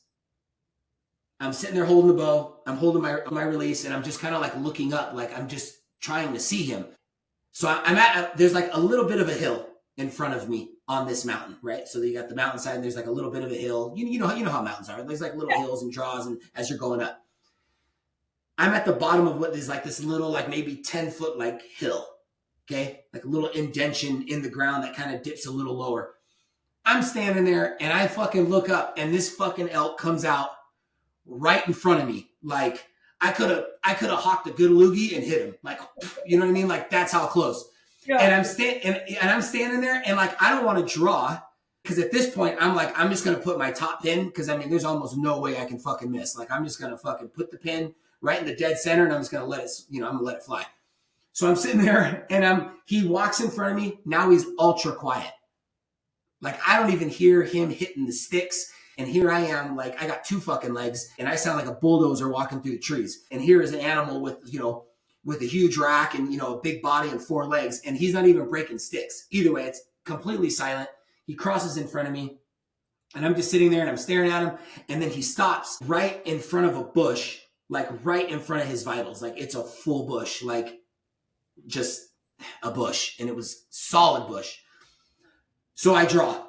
I'm sitting there holding the bow. I'm holding my release, and I'm just kind of like looking up, like I'm just trying to see him. So there's like a little bit of a hill in front of me on this mountain, right? So you got the mountainside, and there's like a little bit of a hill. You know how mountains are. There's like little hills and draws, and as you're going up, I'm at the bottom of what is like this little, like maybe 10-foot like hill. Okay, like a little indention in the ground that kind of dips a little lower. I'm standing there, and I fucking look up, and this fucking elk comes out right in front of me. Like I could have hawked a good loogie and hit him. Like, you know what I mean? Like that's how close. Yeah. And I'm standing there, and like I don't want to draw because at this point I'm like, I'm just gonna put my top pin because I mean there's almost no way I can fucking miss. Like I'm just gonna fucking put the pin right in the dead center, and I'm just gonna let it, you know, I'm gonna let it fly. So I'm sitting there, and he walks in front of me. Now he's ultra quiet. Like I don't even hear him hitting the sticks. And here I am, like I got 2 fucking legs, and I sound like a bulldozer walking through the trees. And here is an animal with, you know, with a huge rack and, you know, a big body and 4 legs, and he's not even breaking sticks. Either way, it's completely silent. He crosses in front of me, and I'm just sitting there, and I'm staring at him, and then he stops right in front of a bush, like right in front of his vitals. Like it's a full bush, like just a bush, and it was solid bush. So I draw.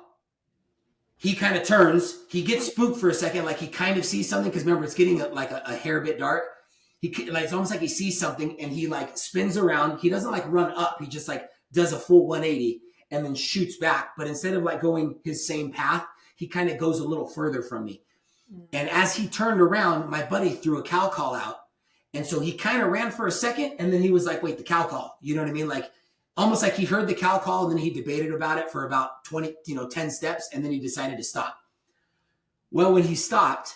He kind of turns. He gets spooked for a second, like he kind of sees something, because remember, it's getting a hair bit dark. Like it's almost like he sees something, and he like spins around. He doesn't like run up. He just like does a full 180 and then shoots back. But instead of like going his same path, he kind of goes a little further from me. And as he turned around, my buddy threw a cow call out. And so he kind of ran for a second, and then he was like, wait, the cow call. You know what I mean? Like almost like he heard the cow call, and then he debated about it for about 10 steps, and then he decided to stop. Well, when he stopped,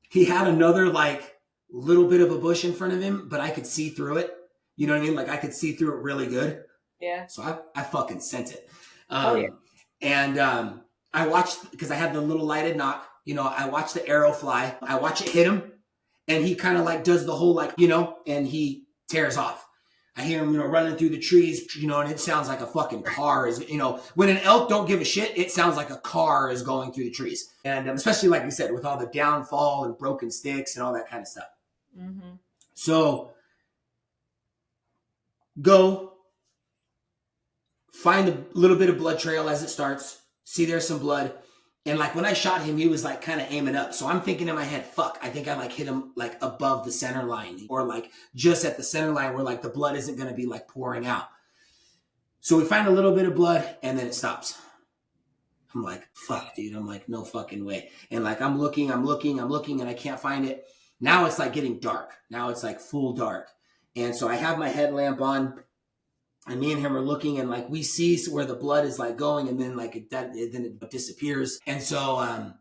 he had another like little bit of a bush in front of him, but I could see through it. You know what I mean? Like I could see through it really good. Yeah. So I fucking sent it. And I watched, because I had the little lighted knock, you know, I watched the arrow fly. I watch it hit him, and he kind of like does the whole like, you know, and he tears off. I hear him, you know, running through the trees, you know, and it sounds like a fucking car is, you know, when an elk don't give a shit, it sounds like a car is going through the trees. And especially, like you said, with all the downfall and broken sticks and all that kind of stuff. Mm-hmm. So go find a little bit of blood trail as it starts, see there's some blood. And like when I shot him, he was like kind of aiming up. So I'm thinking in my head, fuck, I think I like hit him like above the center line, or like just at the center line where like the blood isn't going to be like pouring out. So we find a little bit of blood, and then it stops. I'm like, fuck, dude. I'm like, no fucking way. And like, I'm looking, and I can't find it. Now it's like getting dark. Now it's like full dark. And so I have my headlamp on, and me and him are looking, and like we see where the blood is like going, and then like then it disappears. And so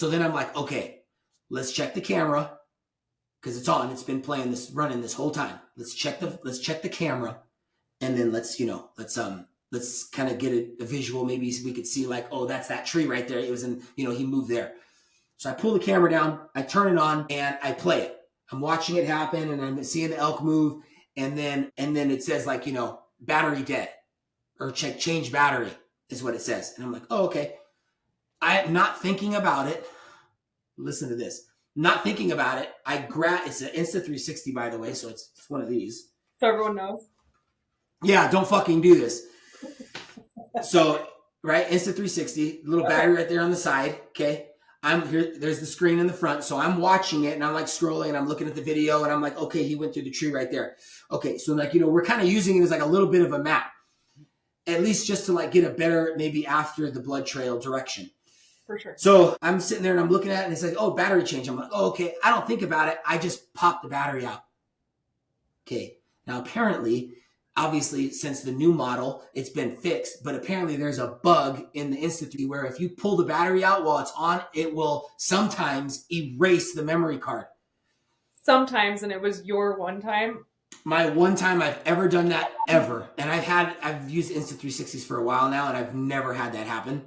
then I'm like, okay, let's check the camera, because it's on. It's been running this whole time. Let's check the camera, and then let's kind of get a visual. Maybe we could see like, oh, that's that tree right there. It was in, you know, he moved there. So I pull the camera down, I turn it on, and I play it. I'm watching it happen, and I'm seeing the elk move, and then it says like, you know, battery dead, or change battery is what it says. And I'm like, oh, okay. I'm not thinking about it. Listen to this. Not thinking about it. It's an Insta360, by the way. So it's one of these. So everyone knows. Yeah. Don't fucking do this. So, right, Insta360, little battery right there on the side. Okay. I'm here. There's the screen in the front. So I'm watching it and I'm like scrolling and I'm looking at the video and I'm like, okay, he went through the tree right there. Okay. So like, we're kind of using it as like a little bit of a map, at least just to like get a better, maybe after the blood trail direction. For sure. So I'm sitting there and I'm looking at it and it's like, oh, battery change. I'm like, oh, okay. I don't think about it. I just pop the battery out. Okay. Now, apparently, obviously, since the new model, it's been fixed, but apparently there's a bug in the Insta3 where if you pull the battery out while it's on, it will sometimes erase the memory card. Sometimes, and it was your one time. My one time I've ever done that ever. And I've used Insta360s for a while now and I've never had that happen.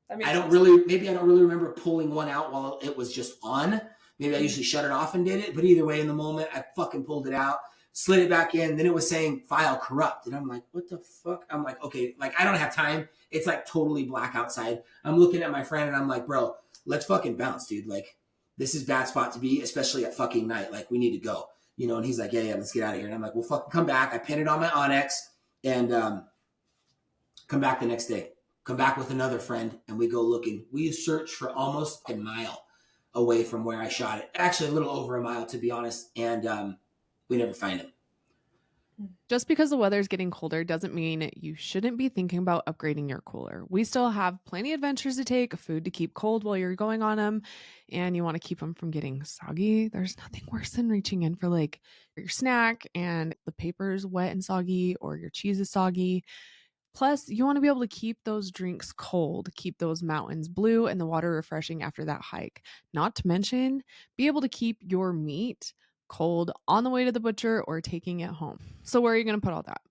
I don't really remember pulling one out while it was just on. Maybe I usually shut it off and did it, but either way, in the moment, I fucking pulled it out, slid it back in. Then it was saying file corrupt. And I'm like, what the fuck? I'm like, okay, like I don't have time. It's like totally black outside. I'm looking at my friend and I'm like, bro, let's fucking bounce, dude. Like this is bad spot to be, especially at fucking night. Like we need to go, and he's like, yeah, let's get out of here. And I'm like, well, fucking come back. I pin it on my Onyx and come back the next day. Come back with another friend and we go looking. We searched for almost a mile away from where I shot it. Actually, a little over a mile, to be honest. And we never find him. Just because the weather is getting colder doesn't mean you shouldn't be thinking about upgrading your cooler. We still have plenty of adventures to take, food to keep cold while you're going on them, and you want to keep them from getting soggy. There's nothing worse than reaching in for like your snack and the paper's wet and soggy or your cheese is soggy. Plus, you want to be able to keep those drinks cold, keep those mountains blue and the water refreshing after that hike. Not to mention, be able to keep your meat cold on the way to the butcher or taking it home. So, where are you going to put all that?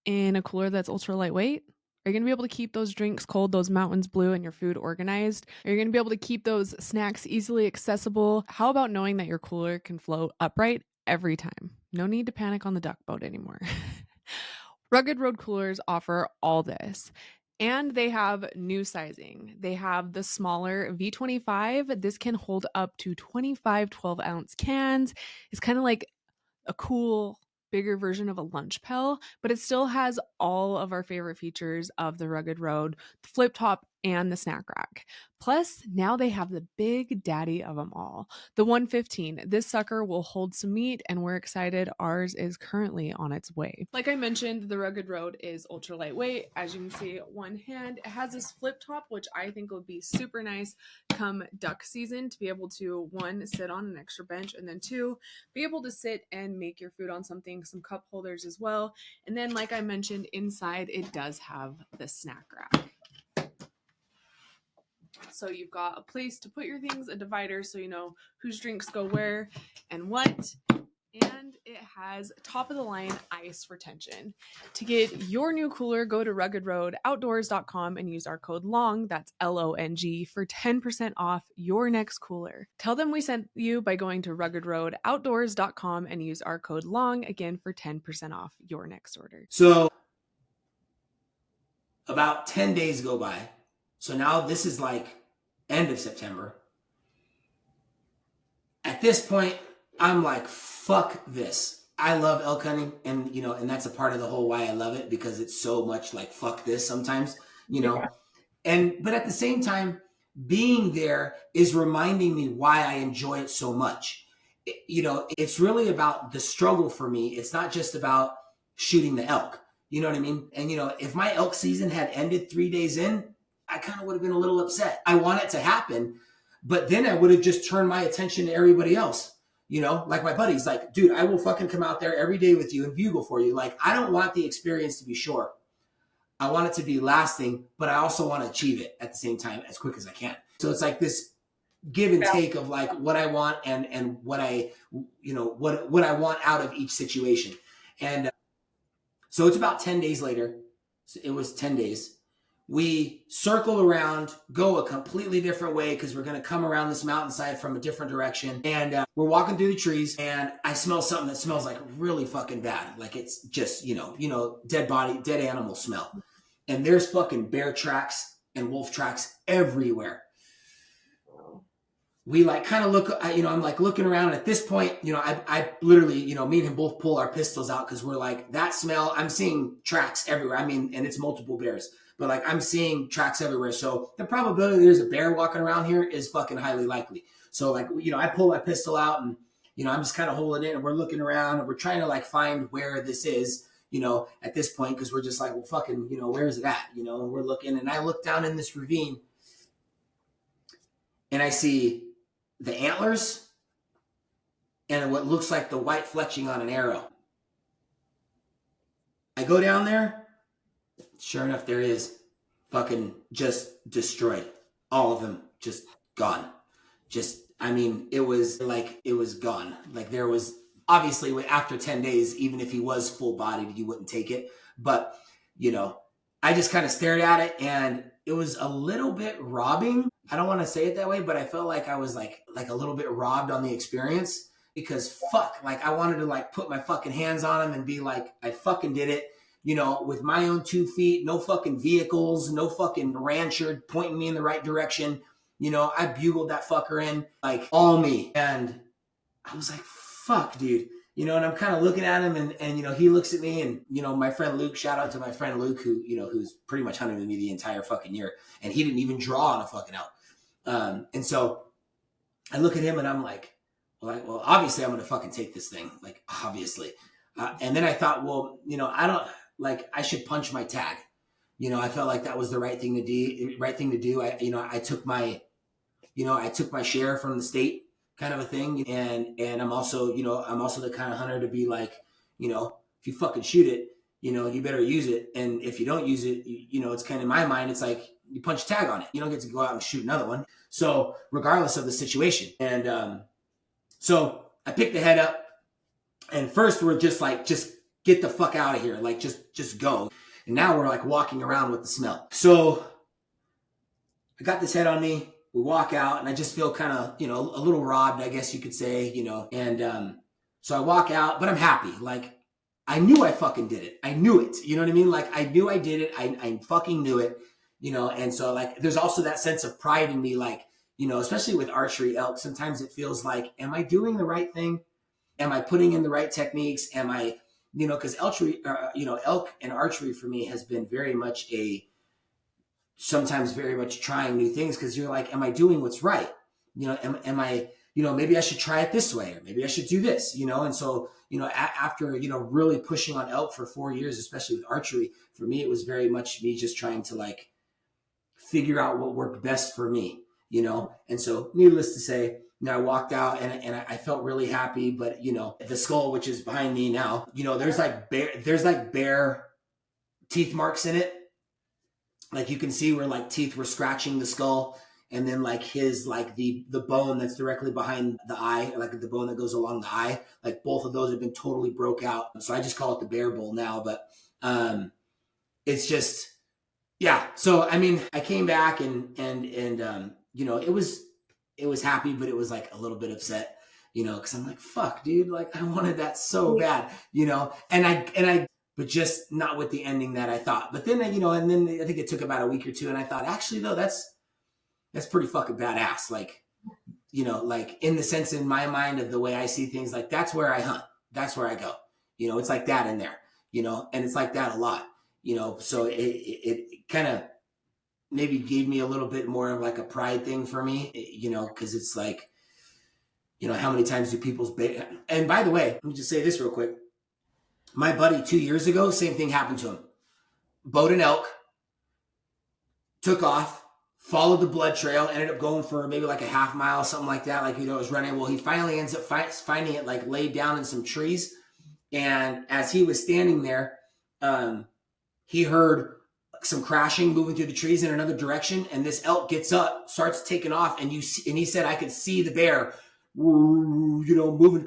In a cooler that's ultra lightweight? Are you going to be able to keep those drinks cold, those mountains blue, and your food organized? Are you going to be able to keep those snacks easily accessible? How about knowing that your cooler can float upright every time? No need to panic on the duck boat anymore. Rugged Road Coolers offer all this. And they have new sizing. They have the smaller V25. This can hold up to 25 12-ounce cans. It's kind of like a cool, bigger version of a lunch pill, but it still has all of our favorite features of the Rugged Road, the flip top, and the snack rack. Plus, now they have the big daddy of them all, the 115. This sucker will hold some meat, and we're excited ours is currently on its way. Like I mentioned, the Rugged Road is ultra lightweight. As you can see, one hand, it has this flip top, which I think would be super nice come duck season to be able to, one, sit on an extra bench, and then two, be able to sit and make your food on something, some cup holders as well. And then, like I mentioned, inside it does have the snack rack. So you've got a place to put your things, a divider so you know whose drinks go where and what. And it has top of the line ice retention. To get your new cooler, go to ruggedroadoutdoors.com and use our code LONG, that's LONG, for 10% off your next cooler. Tell them we sent you by going to ruggedroadoutdoors.com and use our code LONG again for 10% off your next order. So about 10 days go by. So now this is like end of September. At this point, I'm like, fuck this. I love elk hunting and, and that's a part of the whole why I love it, because it's so much like, fuck this sometimes, Yeah. but at the same time, being there is reminding me why I enjoy it so much. It's really about the struggle for me. It's not just about shooting the elk. You know what I mean? And, if my elk season had ended 3 days in, I kind of would have been a little upset. I want it to happen, but then I would have just turned my attention to everybody else. Like my buddy's like, dude, I will fucking come out there every day with you and bugle for you. Like, I don't want the experience to be short. I want it to be lasting, but I also want to achieve it at the same time as quick as I can. So it's like this give and take of like what I want and what I, what I want out of each situation. And so it's about 10 days later. So it was 10 days. We circle around, go a completely different way because we're going to come around this mountainside from a different direction. And we're walking through the trees and I smell something that smells like really fucking bad. Like it's just, dead body, dead animal smell. And there's fucking bear tracks and wolf tracks everywhere. we like kind of look, I'm like looking around. At this point, I literally, me and him both pull our pistols out because we're like, that smell, I'm seeing tracks everywhere. I mean, and it's multiple bears, but like I'm seeing tracks everywhere. So the probability there's a bear walking around here is fucking highly likely. So like, I pull my pistol out and, I'm just kind of holding it and we're looking around and we're trying to like find where this is, at this point, because we're just like, well, fucking, where is it at? And we're looking, and I look down in this ravine and I see the antlers and what looks like the white fletching on an arrow. I go down there. Sure enough, there is fucking just destroyed. All of them just gone. It was gone. Like there was obviously after 10 days, even if he was full bodied, you wouldn't take it. But, I just kind of stared at it and it was a little bit robbing. I don't want to say it that way, but I felt like I was like a little bit robbed on the experience because like I wanted to like put my fucking hands on him and be like, I fucking did it, with my own 2 feet, no fucking vehicles, no fucking rancher pointing me in the right direction. I bugled that fucker in, like all me. And I was like, fuck, dude. And I'm kind of looking at him and he looks at me and, my friend Luke, shout out to my friend Luke, who, who's pretty much hunting with me the entire fucking year. And he didn't even draw on a fucking elk. And so I look at him and I'm like, well, obviously I'm going to fucking take this thing. Like, obviously. And then I thought, well, I should punch my tag. I felt like that was the right thing to do. I took my share from the state kind of a thing. And I'm also the kind of hunter to be like, if you fucking shoot it, you better use it. And if you don't use it, it's kind of in my mind, it's like you punch a tag on it. You don't get to go out and shoot another one. So regardless of the situation. And so I picked the head up and first we're just like, just get the fuck out of here. Like just go. And now we're like walking around with the smell. So I got this head on me. We walk out and I just feel kind of, a little robbed, I guess you could say, and so I walk out, but I'm happy. Like I knew I fucking did it. I knew it. You know what I mean? Like I knew I did it. I fucking knew it, and so like, there's also that sense of pride in me, like, especially with archery elk, sometimes it feels like, am I doing the right thing? Am I putting in the right techniques? Am I, because elk and archery for me has been very much sometimes very much trying new things because you're like, am I doing what's right? Am I, maybe I should try it this way or maybe I should do this, and so, after, really pushing on elk for 4 years, especially with archery, for me, it was very much me just trying to like figure out what worked best for me, and so needless to say, I walked out and I felt really happy, but the skull, which is behind me now, there's like bear teeth marks in it. Like you can see where like teeth were scratching the skull, and then like his like the bone that's directly behind the eye, like the bone that goes along the eye, like both of those have been totally broke out. So I just call it the bear bowl now, but it's just So I came back and it was happy, but it was like a little bit upset, because I'm like, fuck, dude, like I wanted that so bad, but just not with the ending that I thought. But then, and then I think it took about a week or two, and I thought, actually, though, that's pretty fucking badass. Like, like in the sense in my mind of the way I see things, like that's where I hunt. That's where I go. It's like that in there, and it's like that a lot, so it kind of maybe gave me a little bit more of like a pride thing for me, because it's like, how many times do people's and by the way, let me just say this real quick. My buddy 2 years ago, same thing happened to him. Bowed an elk, took off, followed the blood trail, ended up going for maybe like a half mile, something like that. Like, was running. Well, he finally ends up finding it like laid down in some trees. And as he was standing there, he heard some crashing moving through the trees in another direction. And this elk gets up, starts taking off. And he said, I could see the bear, moving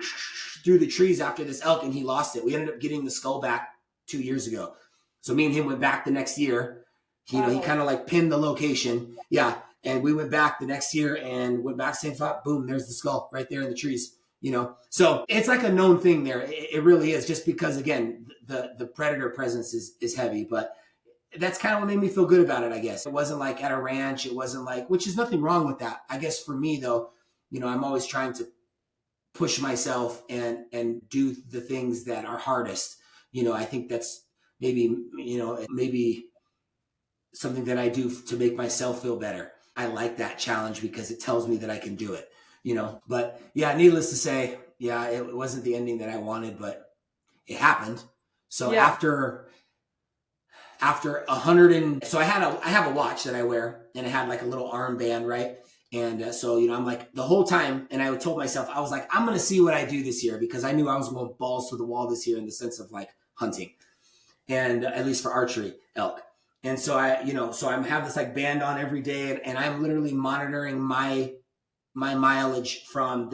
through the trees after this elk, and he lost it. We ended up getting the skull back 2 years ago. So me and him went back the next year. He kind of like pinned the location. Yeah. And we went back the next year and went back, same spot. Boom, there's the skull right there in the trees, So it's like a known thing there. It really is, just because, again, the predator presence is heavy. But that's kind of what made me feel good about it, I guess. It wasn't like at a ranch. It wasn't like, which is nothing wrong with that. I guess for me, though, I'm always trying to push myself and do the things that are hardest. I think that's maybe something that I do to make myself feel better. I like that challenge because it tells me that I can do it, but yeah, needless to say, yeah, it wasn't the ending that I wanted, but it happened. So Yeah. after 100 so I have a watch that I wear, and it had like a little armband, right? And so, I'm like the whole time, and I told myself, I was like, I'm going to see what I do this year, because I knew I was going balls to the wall this year in the sense of like hunting, and at least for archery elk. And so so I have this like band on every day, and I'm literally monitoring my mileage from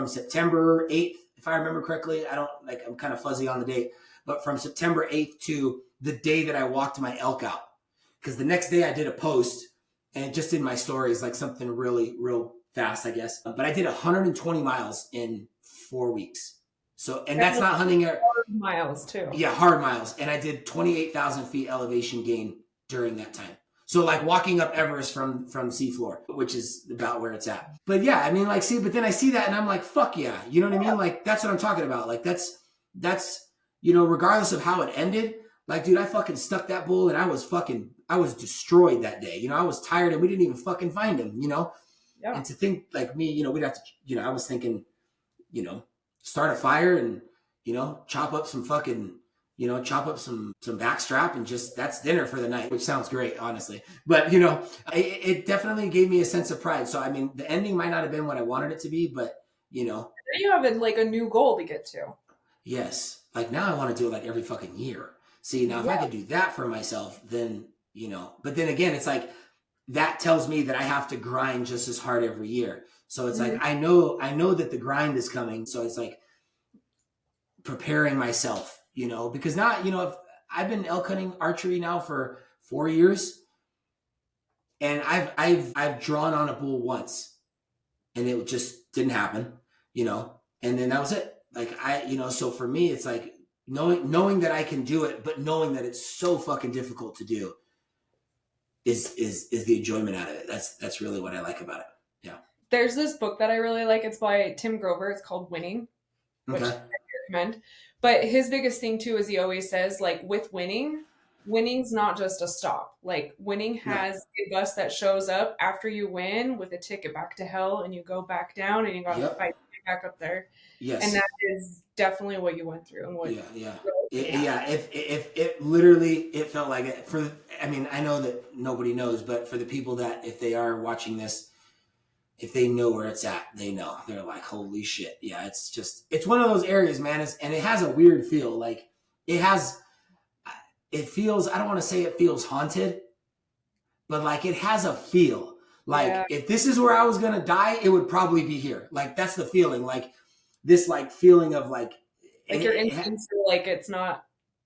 September 8th, if I remember correctly. I'm kind of fuzzy on the date, but from September 8th to the day that I walked my elk out. Because the next day I did a post, and just in my stories, like something really, real fast, I guess. But I did 120 miles in 4 weeks. So, and that's not hunting. Hard miles too. Yeah, hard miles. And I did 28,000 feet elevation gain during that time. So like walking up Everest from seafloor, which is about where it's at. But yeah, I mean, like, but then I see that and I'm like, fuck yeah. You know what I mean? Like, that's what I'm talking about. Like, that's, regardless of how it ended, like, dude, I fucking stuck that bull, and I was destroyed that day. I was tired, and we didn't even fucking find him, Yeah. And to think like me, we'd have to, I was thinking, start a fire and, chop up some fucking, chop up some backstrap, and just, that's dinner for the night, which sounds great, honestly. But, it definitely gave me a sense of pride. So, I mean, the ending might not have been what I wanted it to be, but, Now you have like a new goal to get to. Yes. Like, now I want to do it like every fucking year. See, now if I could do that for myself, then, but then again, it's like, that tells me that I have to grind just as hard every year. So it's like, I know that the grind is coming. So it's like preparing myself, because now, if I've been elk hunting archery now for 4 years, and I've drawn on a bull once, and it just didn't happen, and then that was it. Like, so for me, it's like, knowing that I can do it, but knowing that it's so fucking difficult to do is the enjoyment out of it. That's really what I like about it. Yeah. There's this book that I really like. It's by Tim Grover. It's called Winning, which I recommend. But his biggest thing too is he always says, like, with winning's not just a stop. Like, winning has a bus that shows up after you win with a ticket back to hell, and you go back down, and you got to fight back up there. Yes. And that is definitely what you went through. And what if it literally, it felt like it I know that nobody knows, but for the people that, if they are watching this, if they know where it's at, they know. They're like, holy shit. Yeah, it's one of those areas, man. And it has a weird feel. Like, it feels, I don't want to say it feels haunted, but like, it has a feel. Like, if this is where I was going to die, it would probably be here. Like, that's the feeling. Like, this like feeling of like your instincts are like, it's not,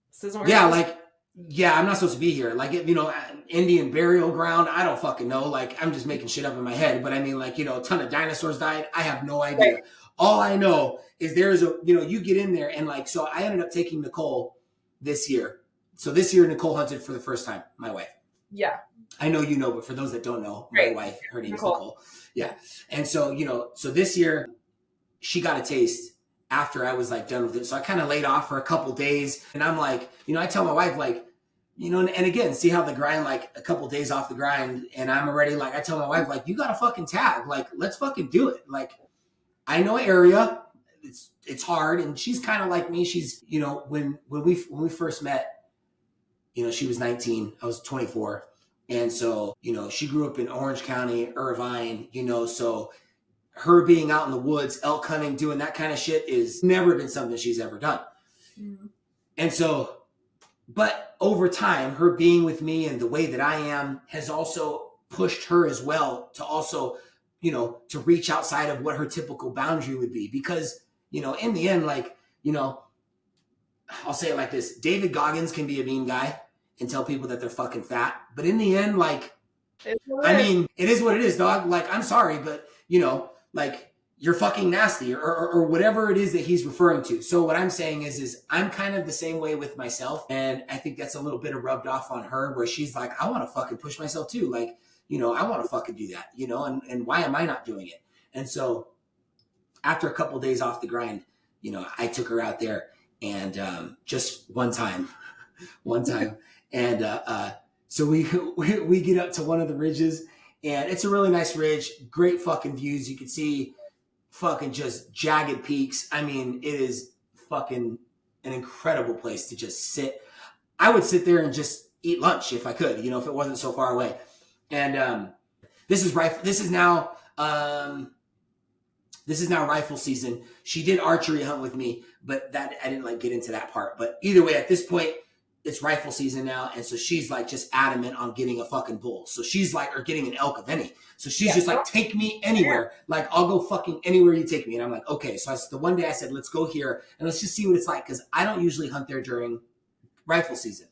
this isn't where I'm not supposed to be here. Like, Indian burial ground, I don't fucking know. Like, I'm just making shit up in my head. But I mean, like, a ton of dinosaurs died. I have no idea. Right. All I know is there's you get in there, and like, so I ended up taking Nicole this year. So this year, Nicole hunted for the first time, my wife. Yeah. I know but for those that don't know, my wife, her name is Nicole. Yeah. And so, so this year, she got a taste after I was like done with it. So I kind of laid off for a couple days, and I'm like, I tell my wife, like, and again, see how the grind, like a couple days off the grind, and I'm already like, I tell my wife, like, you got to fucking tag, like, let's fucking do it. Like, I know area, it's hard. And she's kind of like me. She's, when we first met, she was 19, I was 24. And so, she grew up in Orange County, Irvine, so her being out in the woods, elk hunting, doing that kind of shit is never been something she's ever done. Mm-hmm. And so, but over time, her being with me and the way that I am has also pushed her as well to also, to reach outside of what her typical boundary would be. Because, in the end, like, I'll say it like this. David Goggins can be a mean guy and tell people that they're fucking fat. But in the end, like, I mean, it is what it is, dog. Like, I'm sorry, but, like, you're fucking nasty or whatever it is that he's referring to. So what I'm saying is I'm kind of the same way with myself. And I think that's a little bit of rubbed off on her, where she's like, I want to fucking push myself too. Like, I want to fucking do that, and why am I not doing it? And so after a couple of days off the grind, I took her out there and just one time. And so we get up to one of the ridges, and it's a really nice ridge, great fucking views. You can see fucking just jagged peaks. I mean, it is fucking an incredible place to just sit. I would sit there and just eat lunch if I could, if it wasn't so far away. And this is now rifle season. She did archery hunt with me, but that I didn't get into that part. But either way, at this point, it's rifle season now, and so she's just adamant on getting a fucking bull. So she's or getting an elk of any. So she's just take me anywhere. I'll go fucking anywhere you take me. And I'm like, okay. So the one day I said, let's go here and let's just see what it's like, because I don't usually hunt there during rifle season.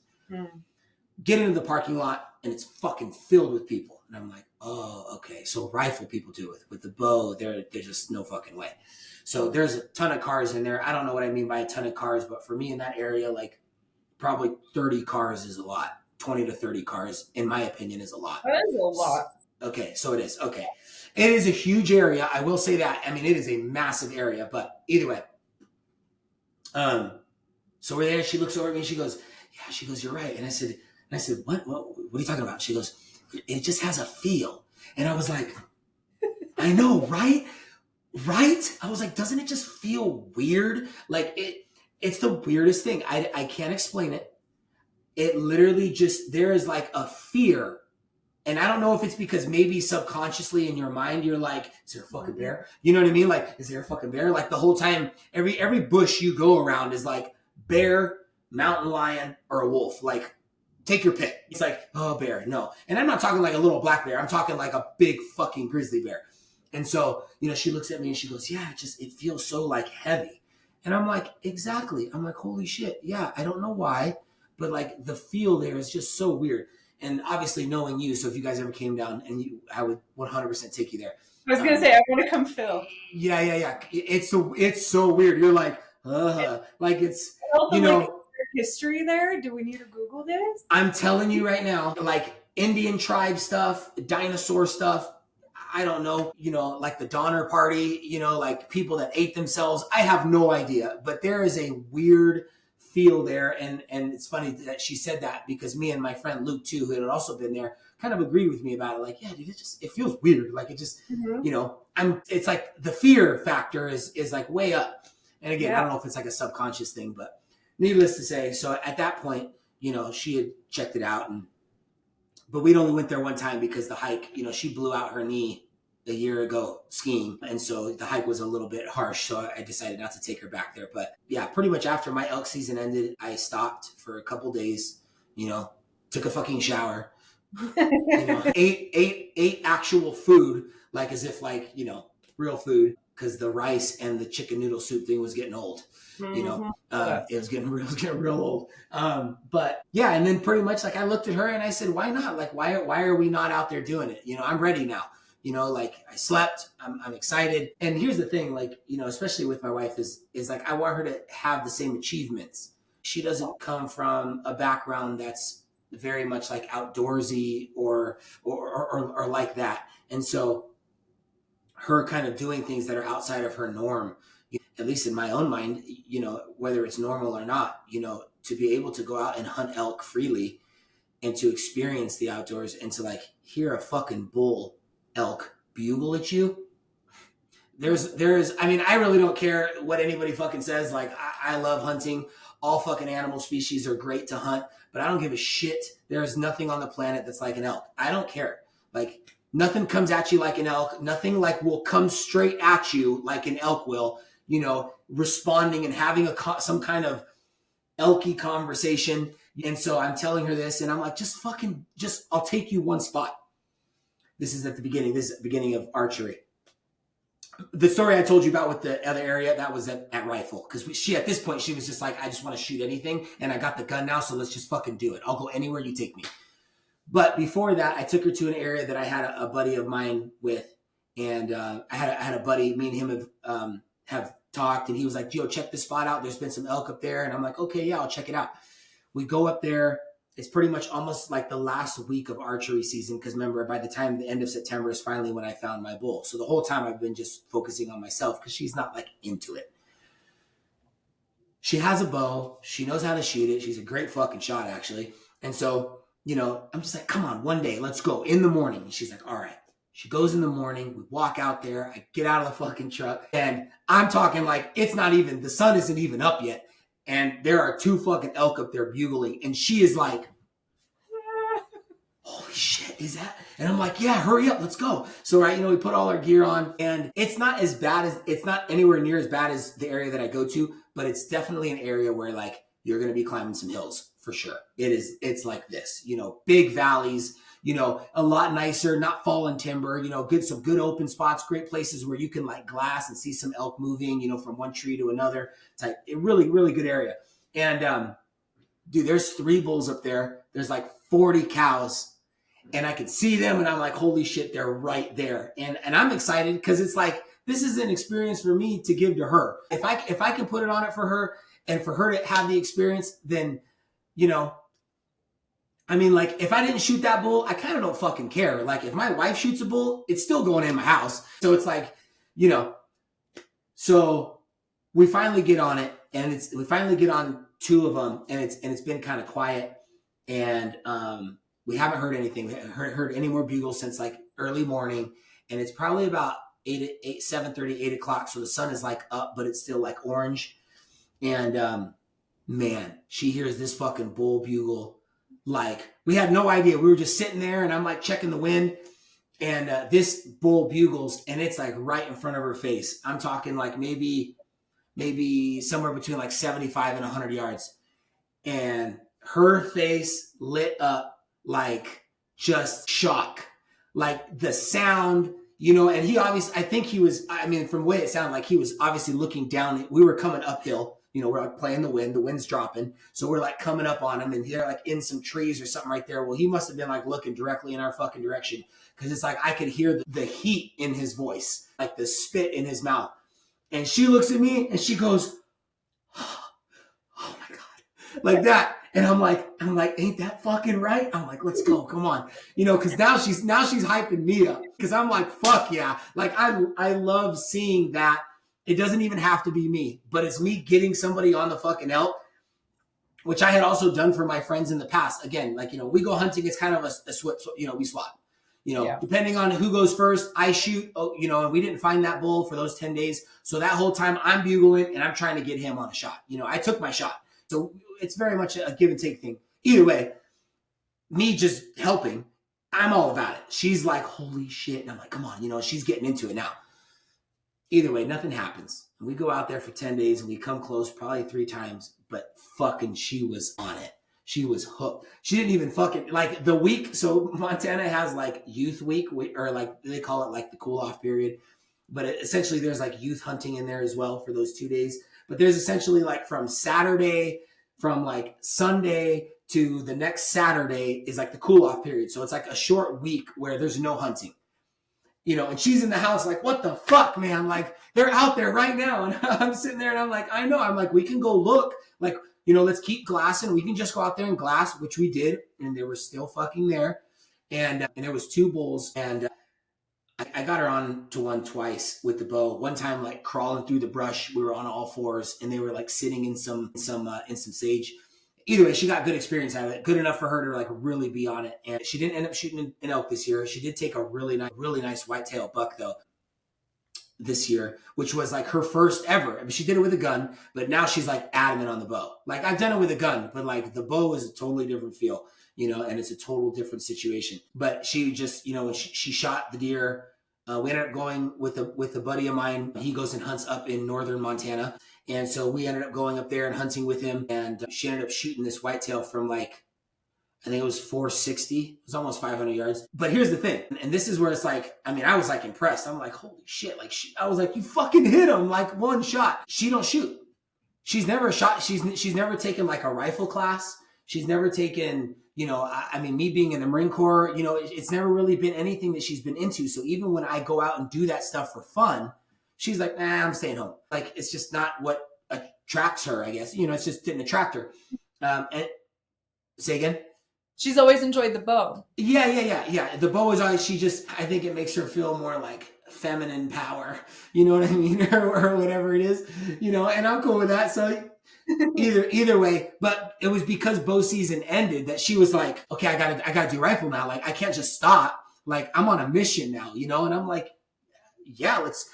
Get into the parking lot and it's fucking filled with people. And I'm like, oh, okay. So rifle people do it with the bow. There's just no fucking way. So there's a ton of cars in there. I don't know what I mean by a ton of cars, but for me in that area, probably 30 cars is a lot. 20 to 30 cars, in my opinion, is a lot. That is a lot. Okay, so it is. Okay. It is a huge area. I will say that. I mean, it is a massive area, but either way. So we're there. She looks over at me and she goes, yeah, she goes, you're right. And I said, what are you talking about? She goes, it just has a feel. And I was like, I know, right? Right? I was like, doesn't it just feel weird? It's the weirdest thing. I can't explain it. It literally just, there is a fear. And I don't know if it's because maybe subconsciously in your mind, you're like, is there a fucking bear? You know what I mean? Is there a fucking bear? The whole time, every bush you go around is bear, mountain lion, or a wolf. Take your pick. It's oh, bear. No. And I'm not talking a little black bear. I'm talking a big fucking grizzly bear. And so, she looks at me and she goes, yeah, it feels so heavy. And I'm like, exactly. I'm like, holy shit. Yeah, I don't know why, but the feel there is just so weird. And obviously knowing you, so if you guys ever came down I would 100% take you there. I was going to say, I want to come fill. Yeah. It's so weird. You're it's, history there. Do we need to Google this? I'm telling you right now, Indian tribe stuff, dinosaur stuff. I don't know, the Donner Party, people that ate themselves. I have no idea, but there is a weird feel there. And it's funny that she said that, because me and my friend Luke too, who had also been there, kind of agreed with me about it. Yeah, dude, it feels weird. It just, it's the fear factor is way up. And again, I don't know if it's a subconscious thing, but needless to say, so at that point, she had checked it out, but we'd only went there one time because the hike, she blew out her knee a year ago skiing. And so the hike was a little bit harsh. So I decided not to take her back there. But yeah, pretty much after my elk season ended, I stopped for a couple days, took a fucking shower, ate actual food, as if real food, because the rice and the chicken noodle soup thing was getting old. It was getting real old. But yeah, and then pretty much I looked at her and I said, why not? Why are we not out there doing it? I'm ready now. I slept, I'm excited. And here's the thing, especially with my wife is I want her to have the same achievements. She doesn't come from a background that's very much outdoorsy or like that. And so her kind of doing things that are outside of her norm, at least in my own mind, whether it's normal or not, to be able to go out and hunt elk freely and to experience the outdoors and to hear a fucking bull elk bugle at you. I really don't care what anybody fucking says. I love hunting. All fucking animal species are great to hunt, but I don't give a shit. There's nothing on the planet that's like an elk. I don't care. Nothing comes at you like an elk. Nothing will come straight at you like an elk will, responding and having some kind of elky conversation. And so I'm telling her this and I'm I'll take you one spot. This is the beginning of archery. The story I told you about with the other area, that was at rifle. Because she, at this point, she was just I just want to shoot anything. And I got the gun now, so let's just fucking do it. I'll go anywhere you take me. But before that, I took her to an area that I had a buddy of mine with. And I had a buddy, me and him have talked. And he was like, yo, check this spot out. There's been some elk up there. And I'm like, okay, yeah, I'll check it out. We go up there it's pretty much almost like the last week of archery season. Cause remember, by the time the end of September is finally when I found my bull. So the whole time I've been just focusing on myself because she's not like into it. She has a bow. She knows how to shoot it. She's a great fucking shot, actually. And so, you know, I'm just like, come on, one day, let's go in the morning. And she's like, all right. She goes in the morning. We walk out there. I get out of the fucking truck. And I'm talking like it's not even, the sun isn't even up yet. And there are 2 fucking elk up there bugling. And she is like, holy shit, is that? And I'm like, yeah, hurry up, let's go. So, right, you know, we put all our gear on, and it's not anywhere near as bad as the area that I go to, but it's definitely an area where like you're going to be climbing some hills for sure. It's like this, you know, big valleys, you know, a lot nicer, not fallen timber, you know, some good open spots, great places where you can like glass and see some elk moving, you know, from one tree to another type. Really, really good area. And, dude, there's 3 bulls up there. There's like 40 cows. And I could see them, and I'm like, holy shit, they're right there. And I'm excited because it's like, this is an experience for me to give to her. If I can put it on it for her and for her to have the experience, then, you know, I mean, like, if I didn't shoot that bull, I kind of don't fucking care. Like, if my wife shoots a bull, it's still going in my house. So it's like, you know, so we finally get on it, and we finally get on 2 of them, and it's been kind of quiet. And, we haven't heard anything. We haven't heard any more bugles since like early morning. And it's probably about 7:30, 8 o'clock. So the sun is like up, but it's still like orange. And man, she hears this fucking bull bugle. Like, we had no idea. We were just sitting there, and I'm like checking the wind. And this bull bugles, and it's like right in front of her face. I'm talking like maybe somewhere between like 75 and 100 yards. And her face lit up like just shock, like the sound, you know. And he obviously, I think he was, I mean, from the way it sounded, like he was obviously looking down. We were coming uphill, you know, we're like playing the wind's dropping. So we're like coming up on him, and they're like in some trees or something right there. Well, he must have been like looking directly in our fucking direction, because it's like I could hear the heat in his voice, like the spit in his mouth. And she looks at me and she goes, oh my God, like that. And I'm like, ain't that fucking right? I'm like, let's go, come on, you know, because now she's hyping me up, because I'm like, fuck yeah, like I love seeing that. It doesn't even have to be me, but it's me getting somebody on the fucking elk, which I had also done for my friends in the past. Again, like, you know, we go hunting, it's kind of a swap, you know, we swap. You know, yeah. Depending on who goes first, I shoot, you know, and we didn't find that bull for those 10 days. So that whole time I'm bugling and I'm trying to get him on a shot. You know, I took my shot. So it's very much a give and take thing. Either way, me just helping, I'm all about it. She's like, holy shit. And I'm like, come on, you know, she's getting into it now. Either way, nothing happens. And we go out there for 10 days and we come close probably 3 times, but fucking she was on it. She was hooked. She didn't even fucking, like, the week. So Montana has like youth week, or like they call it like the cool off period. But essentially there's like youth hunting in there as well for those 2 days. But there's essentially like from like Sunday to the next Saturday is like the cool off period. So it's like a short week where there's no hunting, you know, and she's in the house like, what the fuck, man? Like, they're out there right now. And I'm sitting there and I'm like, I know. I'm like, we can go look, like, you know, let's keep glassing. We can just go out there and glass, which we did. And they were still fucking there. And there was 2 bulls. And I got her on to one twice with the bow. One time, like crawling through the brush, we were on all 4s, and they were like sitting in some sage. Either way, she got good experience out of it, good enough for her to like really be on it. And she didn't end up shooting an elk this year. She did take a really nice whitetail buck though this year, which was like her first ever. I mean, she did it with a gun, but now she's like adamant on the bow. Like, I've done it with a gun, but like the bow is a totally different feel, you know, and it's a total different situation. But she just, you know, when she shot the deer, we ended up going with a buddy of mine. He goes and hunts up in northern Montana. And so we ended up going up there and hunting with him. And she ended up shooting this whitetail from like, I think it was 460. It was almost 500 yards. But here's the thing. And this is where it's like, I mean, I was like impressed. I'm like, holy shit. Like, I was like, you fucking hit him like one shot. She don't shoot. She's never shot. She's never taken like a rifle class. She's never taken, you know, I mean, me being in the Marine Corps, you know, it's never really been anything that she's been into. So even when I go out and do that stuff for fun, she's like, nah, I'm staying home. Like, it's just not what attracts her, I guess. You know, it's just didn't attract her. And say again? She's always enjoyed the bow. Yeah. The bow is always, I think it makes her feel more like feminine power, you know what I mean? or whatever it is, and I'm cool with that. So either way, but it was because bow season ended that she was like, okay, I gotta do rifle now. Like, I can't just stop. Like, I'm on a mission now, and I'm like, yeah, let's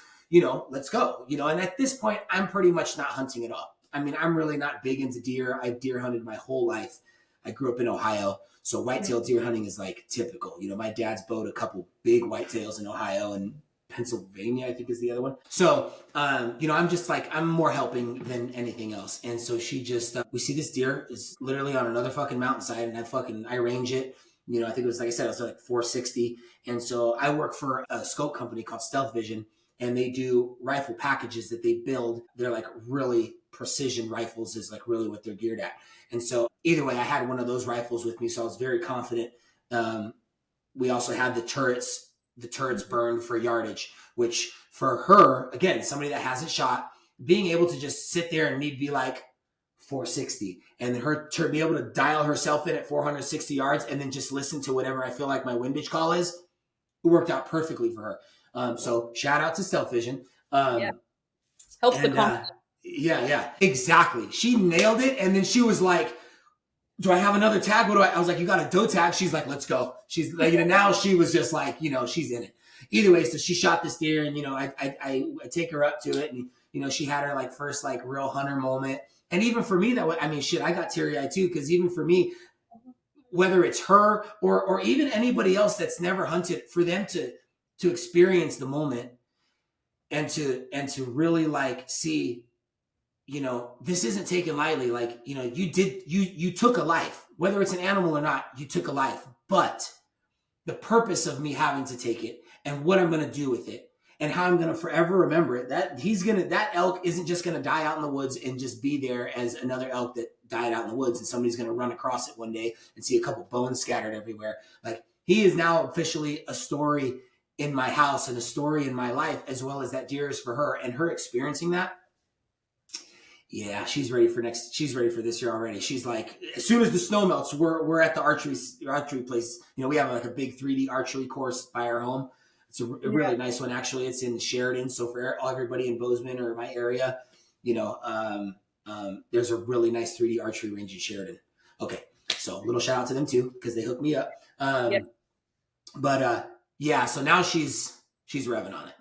go, and at this point, I'm pretty much not hunting at all. I mean, I'm really not big into deer. I've deer hunted my whole life. I grew up in Ohio, so whitetail deer hunting is like typical. My dad's bowed a couple big whitetails in Ohio, and Pennsylvania, I think, is the other one. So, I'm just like, I'm more helping than anything else. And so she just, we see this deer is literally on another fucking mountainside, and I range it. I think it was, like I said, it was like 460. And so I work for a scope company called Stealth Vision, and they do rifle packages that they build. They're like really precision rifles is like really what they're geared at. And so either way, I had one of those rifles with me, so I was very confident. We also had the turrets burned for yardage, which for her, again, somebody that hasn't shot, being able to just sit there and me be like 460 and her to be able to dial herself in at 460 yards and then just listen to whatever I feel like my windage call is, it worked out perfectly for her. So shout out to Stealth Vision. Helps the confidence. Yeah, exactly. She nailed it. And then she was like, do I have another tag? I was like, you got a doe tag? She's like, let's go. She's like, now she was just like, she's in it. Either way, so she shot this deer, and I take her up to it, and she had her like first like real hunter moment. And even for me, I got teary eyed too, because even for me, whether it's her or even anybody else that's never hunted, for them to experience the moment and to really like see, this isn't taken lightly. Like, you took a life, whether it's an animal or not, you took a life, but the purpose of me having to take it and what I'm going to do with it and how I'm going to forever remember it, that elk isn't just going to die out in the woods and just be there as another elk that died out in the woods and somebody's going to run across it one day and see a couple bones scattered everywhere. Like, he is now officially a story in my house and a story in my life, as well as that deer is for her, and her experiencing that. Yeah, she's ready for this year already. She's like, as soon as the snow melts, we're at the archery place. We have like a big 3D archery course by our home. It's a really nice one, actually. It's in Sheridan. So for everybody in Bozeman or my area, there's a really nice 3D archery range in Sheridan. Okay. So little shout out to them too, because they hooked me up. But so now she's revving on it.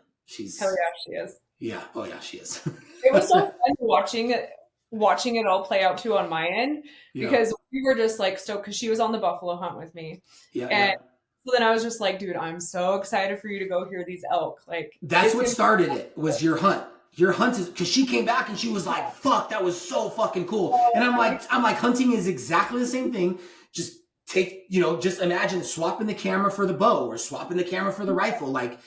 Hell yeah, she is. Yeah. Oh yeah, she is. It was so fun watching it all play out too on my end, because we were just like stoked because she was on the buffalo hunt with me. So then I was just like, dude, I'm so excited for you to go hear these elk. Like, that's what started it, was your hunt. Your hunt is, because she came back and she was like, fuck, that was so fucking cool. And I'm like, hunting is exactly the same thing. Just just imagine swapping the camera for the bow or swapping the camera for the rifle. Like,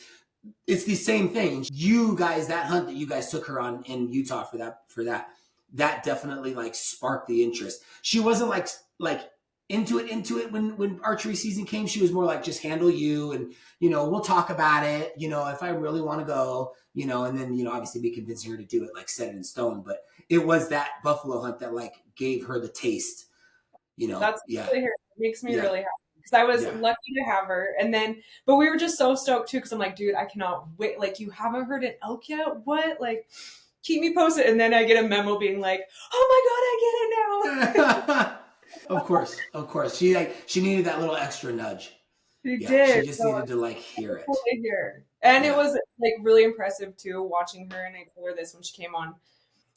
it's the same thing. You guys, that hunt that you guys took her on in Utah for that definitely like sparked the interest. She wasn't like into it when archery season came. She was more like, just handle you, and we'll talk about it, if I really want to go, and then obviously be convincing her to do it, like set it in stone. But it was that buffalo hunt that like gave her the taste. That's really it makes me really happy. Because I was lucky to have her. And then, but we were just so stoked too, because I'm like, dude, I cannot wait. Like, you haven't heard an elk yet? What? Like, keep me posted. And then I get a memo being like, oh my God, I get it now. Of course. She needed that little extra nudge. She did. She just needed to like hear it. And it was like really impressive too, watching her. And I told her this when she came on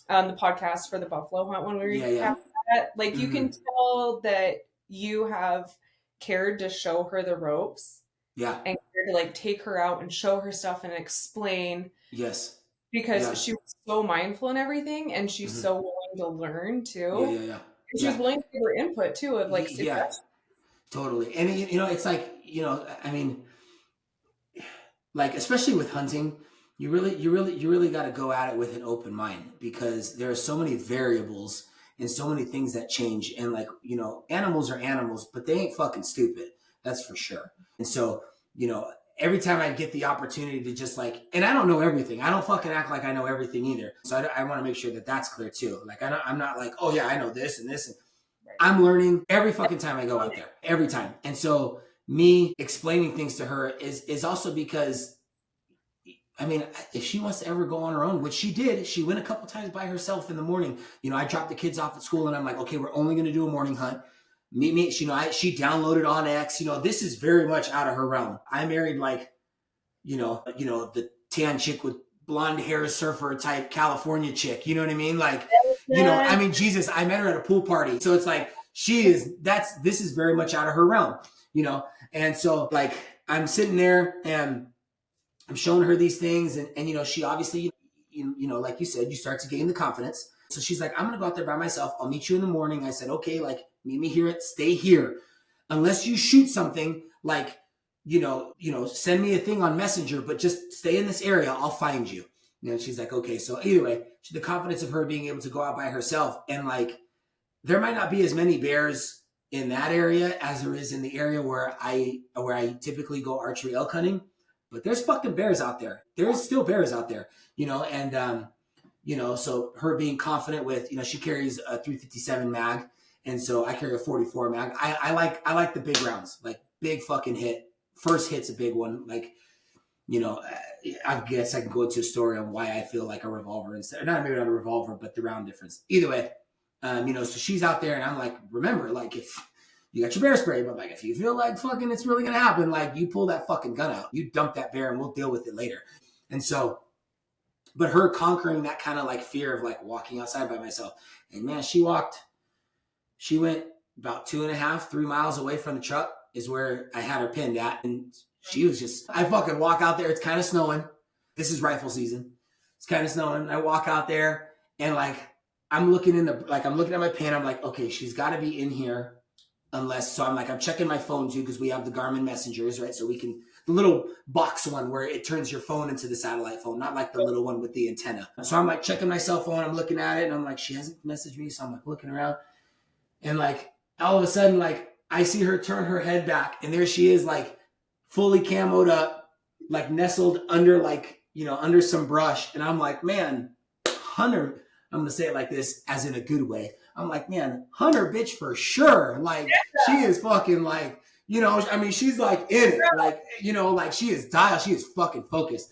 the podcast for the buffalo hunt when we were that. Like, you can tell that you have cared to show her the ropes. And cared to like take her out and show her stuff and explain. Yes. Because she was so mindful and everything, and she's so willing to learn too. And she's willing to give her input too, of like suggestions. Totally. And it's like, I mean, like, especially with hunting, you really got to go at it with an open mind, because there are so many variables and so many things that change. And like, animals are animals, but they ain't fucking stupid. That's for sure. And so, every time I get the opportunity to just like, and I don't know everything. I don't fucking act like I know everything either. So I want to make sure that that's clear too. Like, I'm not like, oh yeah, I know this and this. And I'm learning every fucking time I go out there, every time. And so me explaining things to her is also because, I mean, if she wants to ever go on her own, which she did, she went a couple times by herself in the morning. You know, I dropped the kids off at school and I'm like, okay, we're only going to do a morning hunt. Meet me. You know, she downloaded on X. You know, this is very much out of her realm. I married like, you know, the tan chick with blonde hair, surfer type California chick. You know what I mean? Like, you know, I mean, Jesus, I met her at a pool party. So it's like, this is very much out of her realm, you know? And so like, I'm sitting there and I'm showing her these things and you know, she obviously, you know, like you said, you start to gain the confidence. So she's like, I'm going to go out there by myself. I'll meet you in the morning. I said, okay, like meet me here stay here. Unless you shoot something like, you know, send me a thing on Messenger, but just stay in this area. I'll find you. You know, she's like, okay. So either way, the confidence of her being able to go out by herself and like, there might not be as many bears in that area as there is in the area where I typically go archery elk hunting, but there's fucking bears out there. There's still bears out there, you know, and, you know, so her being confident with, you know, she carries a 357 mag. And so I carry a 44 mag. I like the big rounds, like big fucking hit. First hit's a big one. Like, you know, I guess I can go into a story on why I feel like a revolver instead, maybe not a revolver, but the round difference. Either way, you know, so she's out there and I'm like, remember, like if you got your bear spray, but like if you feel like fucking it's really going to happen, like you pull that fucking gun out, you dump that bear and we'll deal with it later. And so, but her conquering that kind of like fear of like walking outside by myself. And man, she went about 2.5, 3 miles away from the truck is where I had her pinned at. And she was just, I fucking walk out there. It's kind of snowing. This is rifle season. It's kind of snowing. I walk out there and like, I'm looking at my pin. I'm like, okay, she's got to be in here unless, so I'm checking my phone too, because we have the Garmin messengers, right? So we can, the little box one where it turns your phone into the satellite phone, not like the little one with the antenna. So I'm like checking my cell phone. I'm looking at it and I'm like, she hasn't messaged me. So I'm like looking around and like all of a sudden, like I see her turn her head back and there she is like fully camoed up, like nestled under like, you know, under some brush. And I'm like, man, Hunter, I'm going to say it like this as in a good way. I'm like, man, Hunter bitch for sure. Like she is fucking like, you know, I mean, she's like in it, like, you know, like she is dialed. She is fucking focused.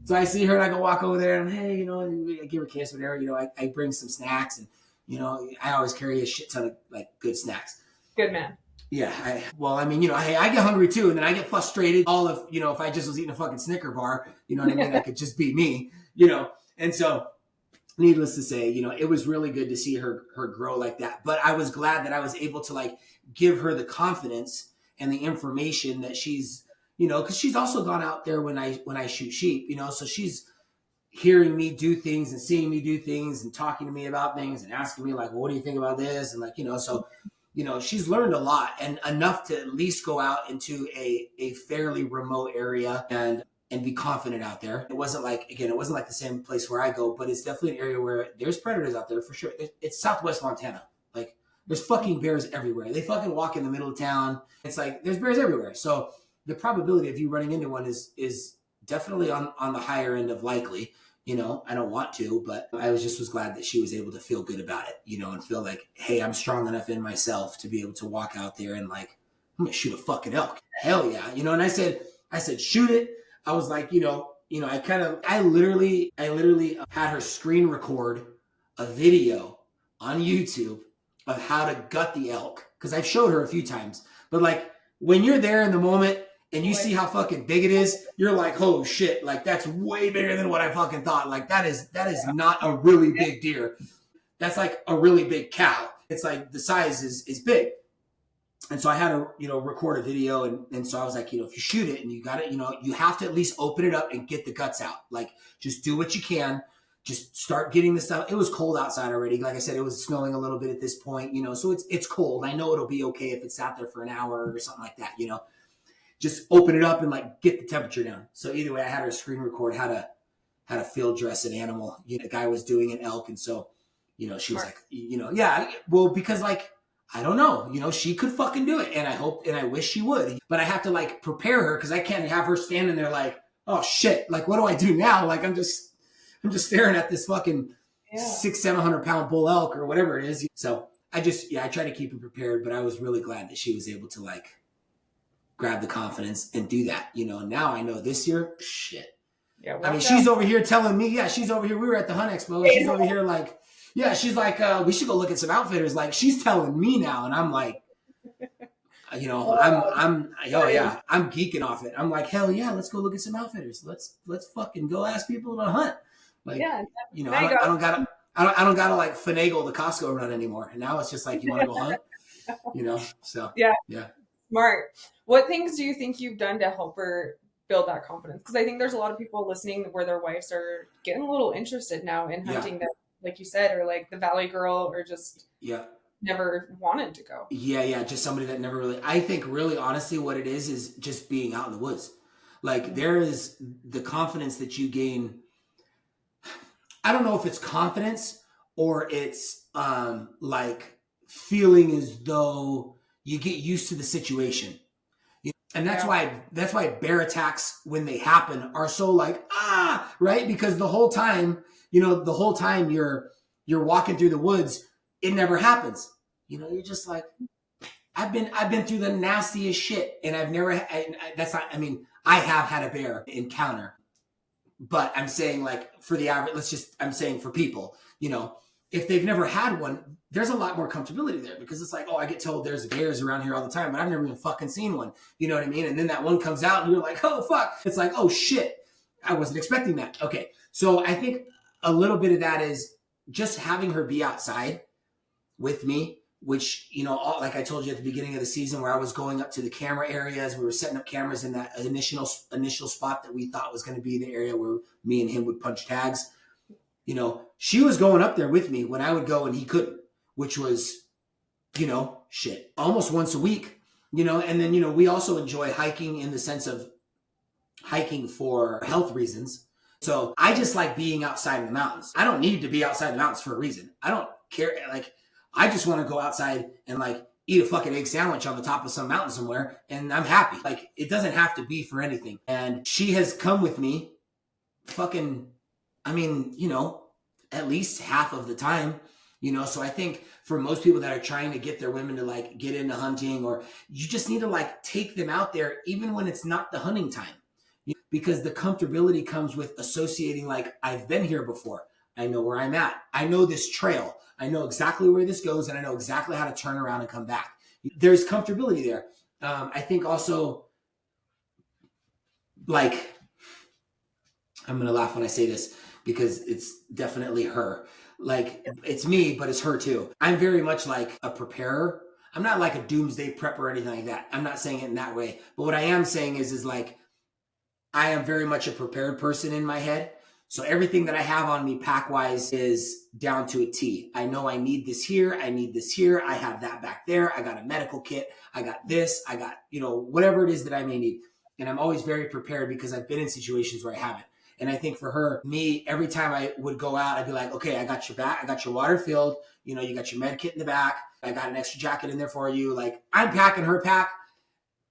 So I see her and I go walk over there and hey, you know, I give her a kiss, whatever, you know, I bring some snacks and, you know, I always carry a shit ton of like good snacks. Good man. Yeah. I mean, you know, hey, I get hungry too. And then I get frustrated. All of, you know, if I just was eating a fucking Snicker bar, you know what I mean? That could just be me, you know? And so needless to say, you know, it was really good to see her grow like that. But I was glad that I was able to like give her the confidence and the information that she's, you know, cause she's also gone out there when I shoot sheep, you know, so she's hearing me do things and seeing me do things and talking to me about things and asking me like, well, what do you think about this? And like, you know, so, you know, she's learned a lot and enough to at least go out into a fairly remote area and be confident out there. It wasn't like the same place where I go, but it's definitely an area where there's predators out there for sure. It's Southwest Montana. Like there's fucking bears everywhere. They fucking walk in the middle of town. It's like, there's bears everywhere. So the probability of you running into one is definitely on the higher end of likely. You know, I don't want to, but I was glad that she was able to feel good about it, you know, and feel like, hey, I'm strong enough in myself to be able to walk out there and like, I'm gonna shoot a fucking elk. Hell yeah. You know, and I said, shoot it. I was like, you know, I literally had her screen record a video on YouTube of how to gut the elk. Cause I've showed her a few times, but like when you're there in the moment, and you see how fucking big it is, you're like, oh shit, like that's way bigger than what I fucking thought. Like that is not a really big deer. That's like a really big cow. It's like the size is big. And so I had to, you know, record a video. And so I was like, you know, if you shoot it and you got it, you know, you have to at least open it up and get the guts out. Like just do what you can. Just start getting the stuff. It was cold outside already. Like I said, it was snowing a little bit at this point, you know, so it's cold. I know it'll be okay if it's sat there for an hour or something like that, you know. Just open it up and like get the temperature down. So either way, I had her screen record how to field dress an animal. You know, the guy was doing an elk. And so, you know, she was like, you know, yeah, well, because like, I don't know, you know, she could fucking do it. And I hope, and I wish she would, but I have to like prepare her. Cause I can't have her standing there like, oh shit. Like, what do I do now? Like, I'm just staring at this fucking 600-700 pound bull elk or whatever it is. So I try to keep her prepared, but I was really glad that she was able to like grab the confidence and do that, you know. Now I know this year, shit. Yeah, I mean, watch she's out. over here telling me, yeah, she's over here. We were at the Hunt Expo. And she's over here like, yeah, she's like, we should go look at some outfitters. Like, she's telling me now, and I'm like, you know, oh yeah, I'm geeking off it. I'm like, hell yeah, let's go look at some outfitters. Let's fucking go ask people to hunt. Like, Yeah, you know, now you I got don't gotta, I don't gotta like finagle the Costco run anymore. And now it's just like, you want to go hunt, you know? So yeah, yeah. smart. What things do you think you've done to help her build that confidence? Because I think there's a lot of people listening where their wives are getting a little interested now in hunting that, like you said, or like the Valley Girl, or just never wanted to go. Yeah. Just somebody that never really, I think really honestly what it is just being out in the woods. Like there is the confidence that you gain. I don't know if it's confidence or it's like feeling as though you get used to the situation. And that's why bear attacks when they happen are so like, right? Because the whole time, you know, you're walking through the woods, it never happens. You know, you're just like, I've been through the nastiest shit, and I've never. I mean, I have had a bear encounter, but I'm saying like for the average, I'm saying for people, you know, if they've never had one, there's a lot more comfortability there because it's like, oh, I get told there's bears around here all the time, but I've never even fucking seen one. You know what I mean? And then that one comes out, and you're like, oh fuck! It's like, oh shit, I wasn't expecting that. Okay, so I think a little bit of that is just having her be outside with me, which, you know, like I told you at the beginning of the season where I was going up to the camera areas, we were setting up cameras in that initial spot that we thought was going to be the area where me and him would punch tags. You know, she was going up there with me when I would go and he couldn't, which was, you know, shit, almost once a week, you know. And then, you know, we also enjoy hiking in the sense of hiking for health reasons. So I just like being outside in the mountains. I don't need to be outside the mountains for a reason. I don't care. Like, I just want to go outside and like eat a fucking egg sandwich on the top of some mountain somewhere, and I'm happy. Like, it doesn't have to be for anything. And she has come with me fucking, I mean, you know, at least half of the time, you know. So I think for most people that are trying to get their women to like get into hunting, or you just need to like take them out there even when it's not the hunting time, because the comfortability comes with associating, like, I've been here before. I know where I'm at. I know this trail. I know exactly where this goes, and I know exactly how to turn around and come back. There's comfortability there. I think also, like, I'm going to laugh when I say this because it's definitely her. Like, it's me, but it's her too. I'm very much like a preparer. I'm not like a doomsday prepper or anything like that. I'm not saying it in that way. But what I am saying is like, I am very much a prepared person in my head. So everything that I have on me pack-wise is down to a T. I know I need this here. I need this here. I have that back there. I got a medical kit. I got this. I got, you know, whatever it is that I may need. And I'm always very prepared because I've been in situations where I haven't. And I think for her, me, every time I would go out, I'd be like, okay, I got your back. I got your water filled. You know, you got your med kit in the back. I got an extra jacket in there for you. Like, I'm packing her pack.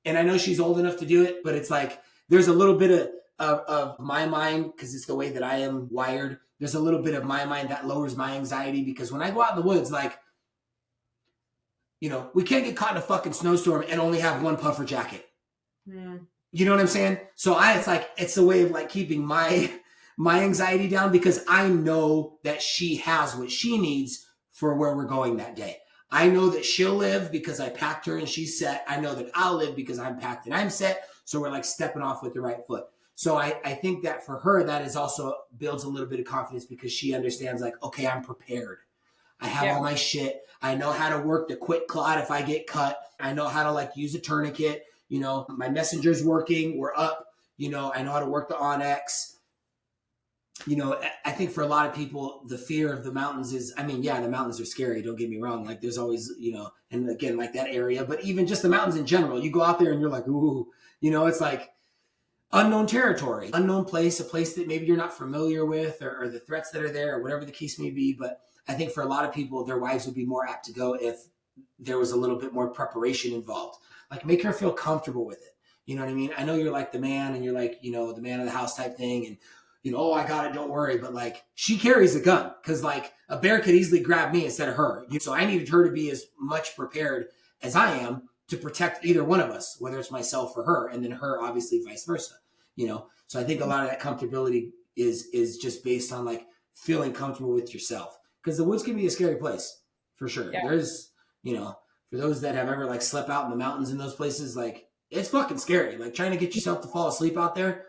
And I know she's old enough to do it, but it's like, there's a little bit of my mind, because it's the way that I am wired. There's a little bit of my mind that lowers my anxiety, because when I go out in the woods, like, you know, we can't get caught in a fucking snowstorm and only have one puffer jacket. You know what I'm saying? So it's a way of like keeping my anxiety down, because I know that she has what she needs for where we're going that day. I know that she'll live because I packed her and she's set. I know that I'll live because I'm packed and I'm set. So we're like stepping off with the right foot. So I think that for her, that is also builds a little bit of confidence, because she understands like, okay, I'm prepared. I have all my shit. I know how to work the quick clot if I get cut. I know how to like use a tourniquet. You know, my messenger's working. We're up. You know, I know how to work the Onyx. You know, I think for a lot of people, the fear of the mountains is, I mean, yeah, the mountains are scary. Don't get me wrong. Like, there's always, you know, and again, like that area, but even just the mountains in general, you go out there and you're like, ooh, you know, it's like unknown territory, unknown place, a place that maybe you're not familiar with, or the threats that are there, or whatever the case may be. But I think for a lot of people, their wives would be more apt to go if there was a little bit more preparation involved. Like, make her feel comfortable with it. You know what I mean? I know you're like the man, and you're like, you know, the man of the house type thing. And oh, I got it, don't worry. But like, she carries a gun because like a bear could easily grab me instead of her. So I needed her to be as much prepared as I am to protect either one of us, whether it's myself or her, and then her obviously vice versa. So I think a lot of that comfortability is just based on like feeling comfortable with yourself, because the woods can be a scary place for sure. Yeah. There's, for those that have ever like slept out in the mountains in those places, like it's fucking scary. Like trying to get yourself to fall asleep out there,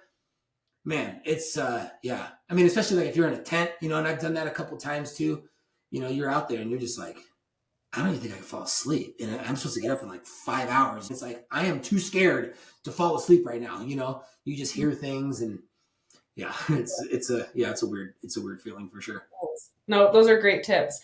man, it's yeah. I mean, especially like if you're in a tent, and I've done that a couple times too. You're out there and you're just like, I don't even think I can fall asleep. And I'm supposed to get up in like 5 hours. It's like, I am too scared to fall asleep right now. You just hear things, and yeah, it's a weird feeling for sure. No, those are great tips.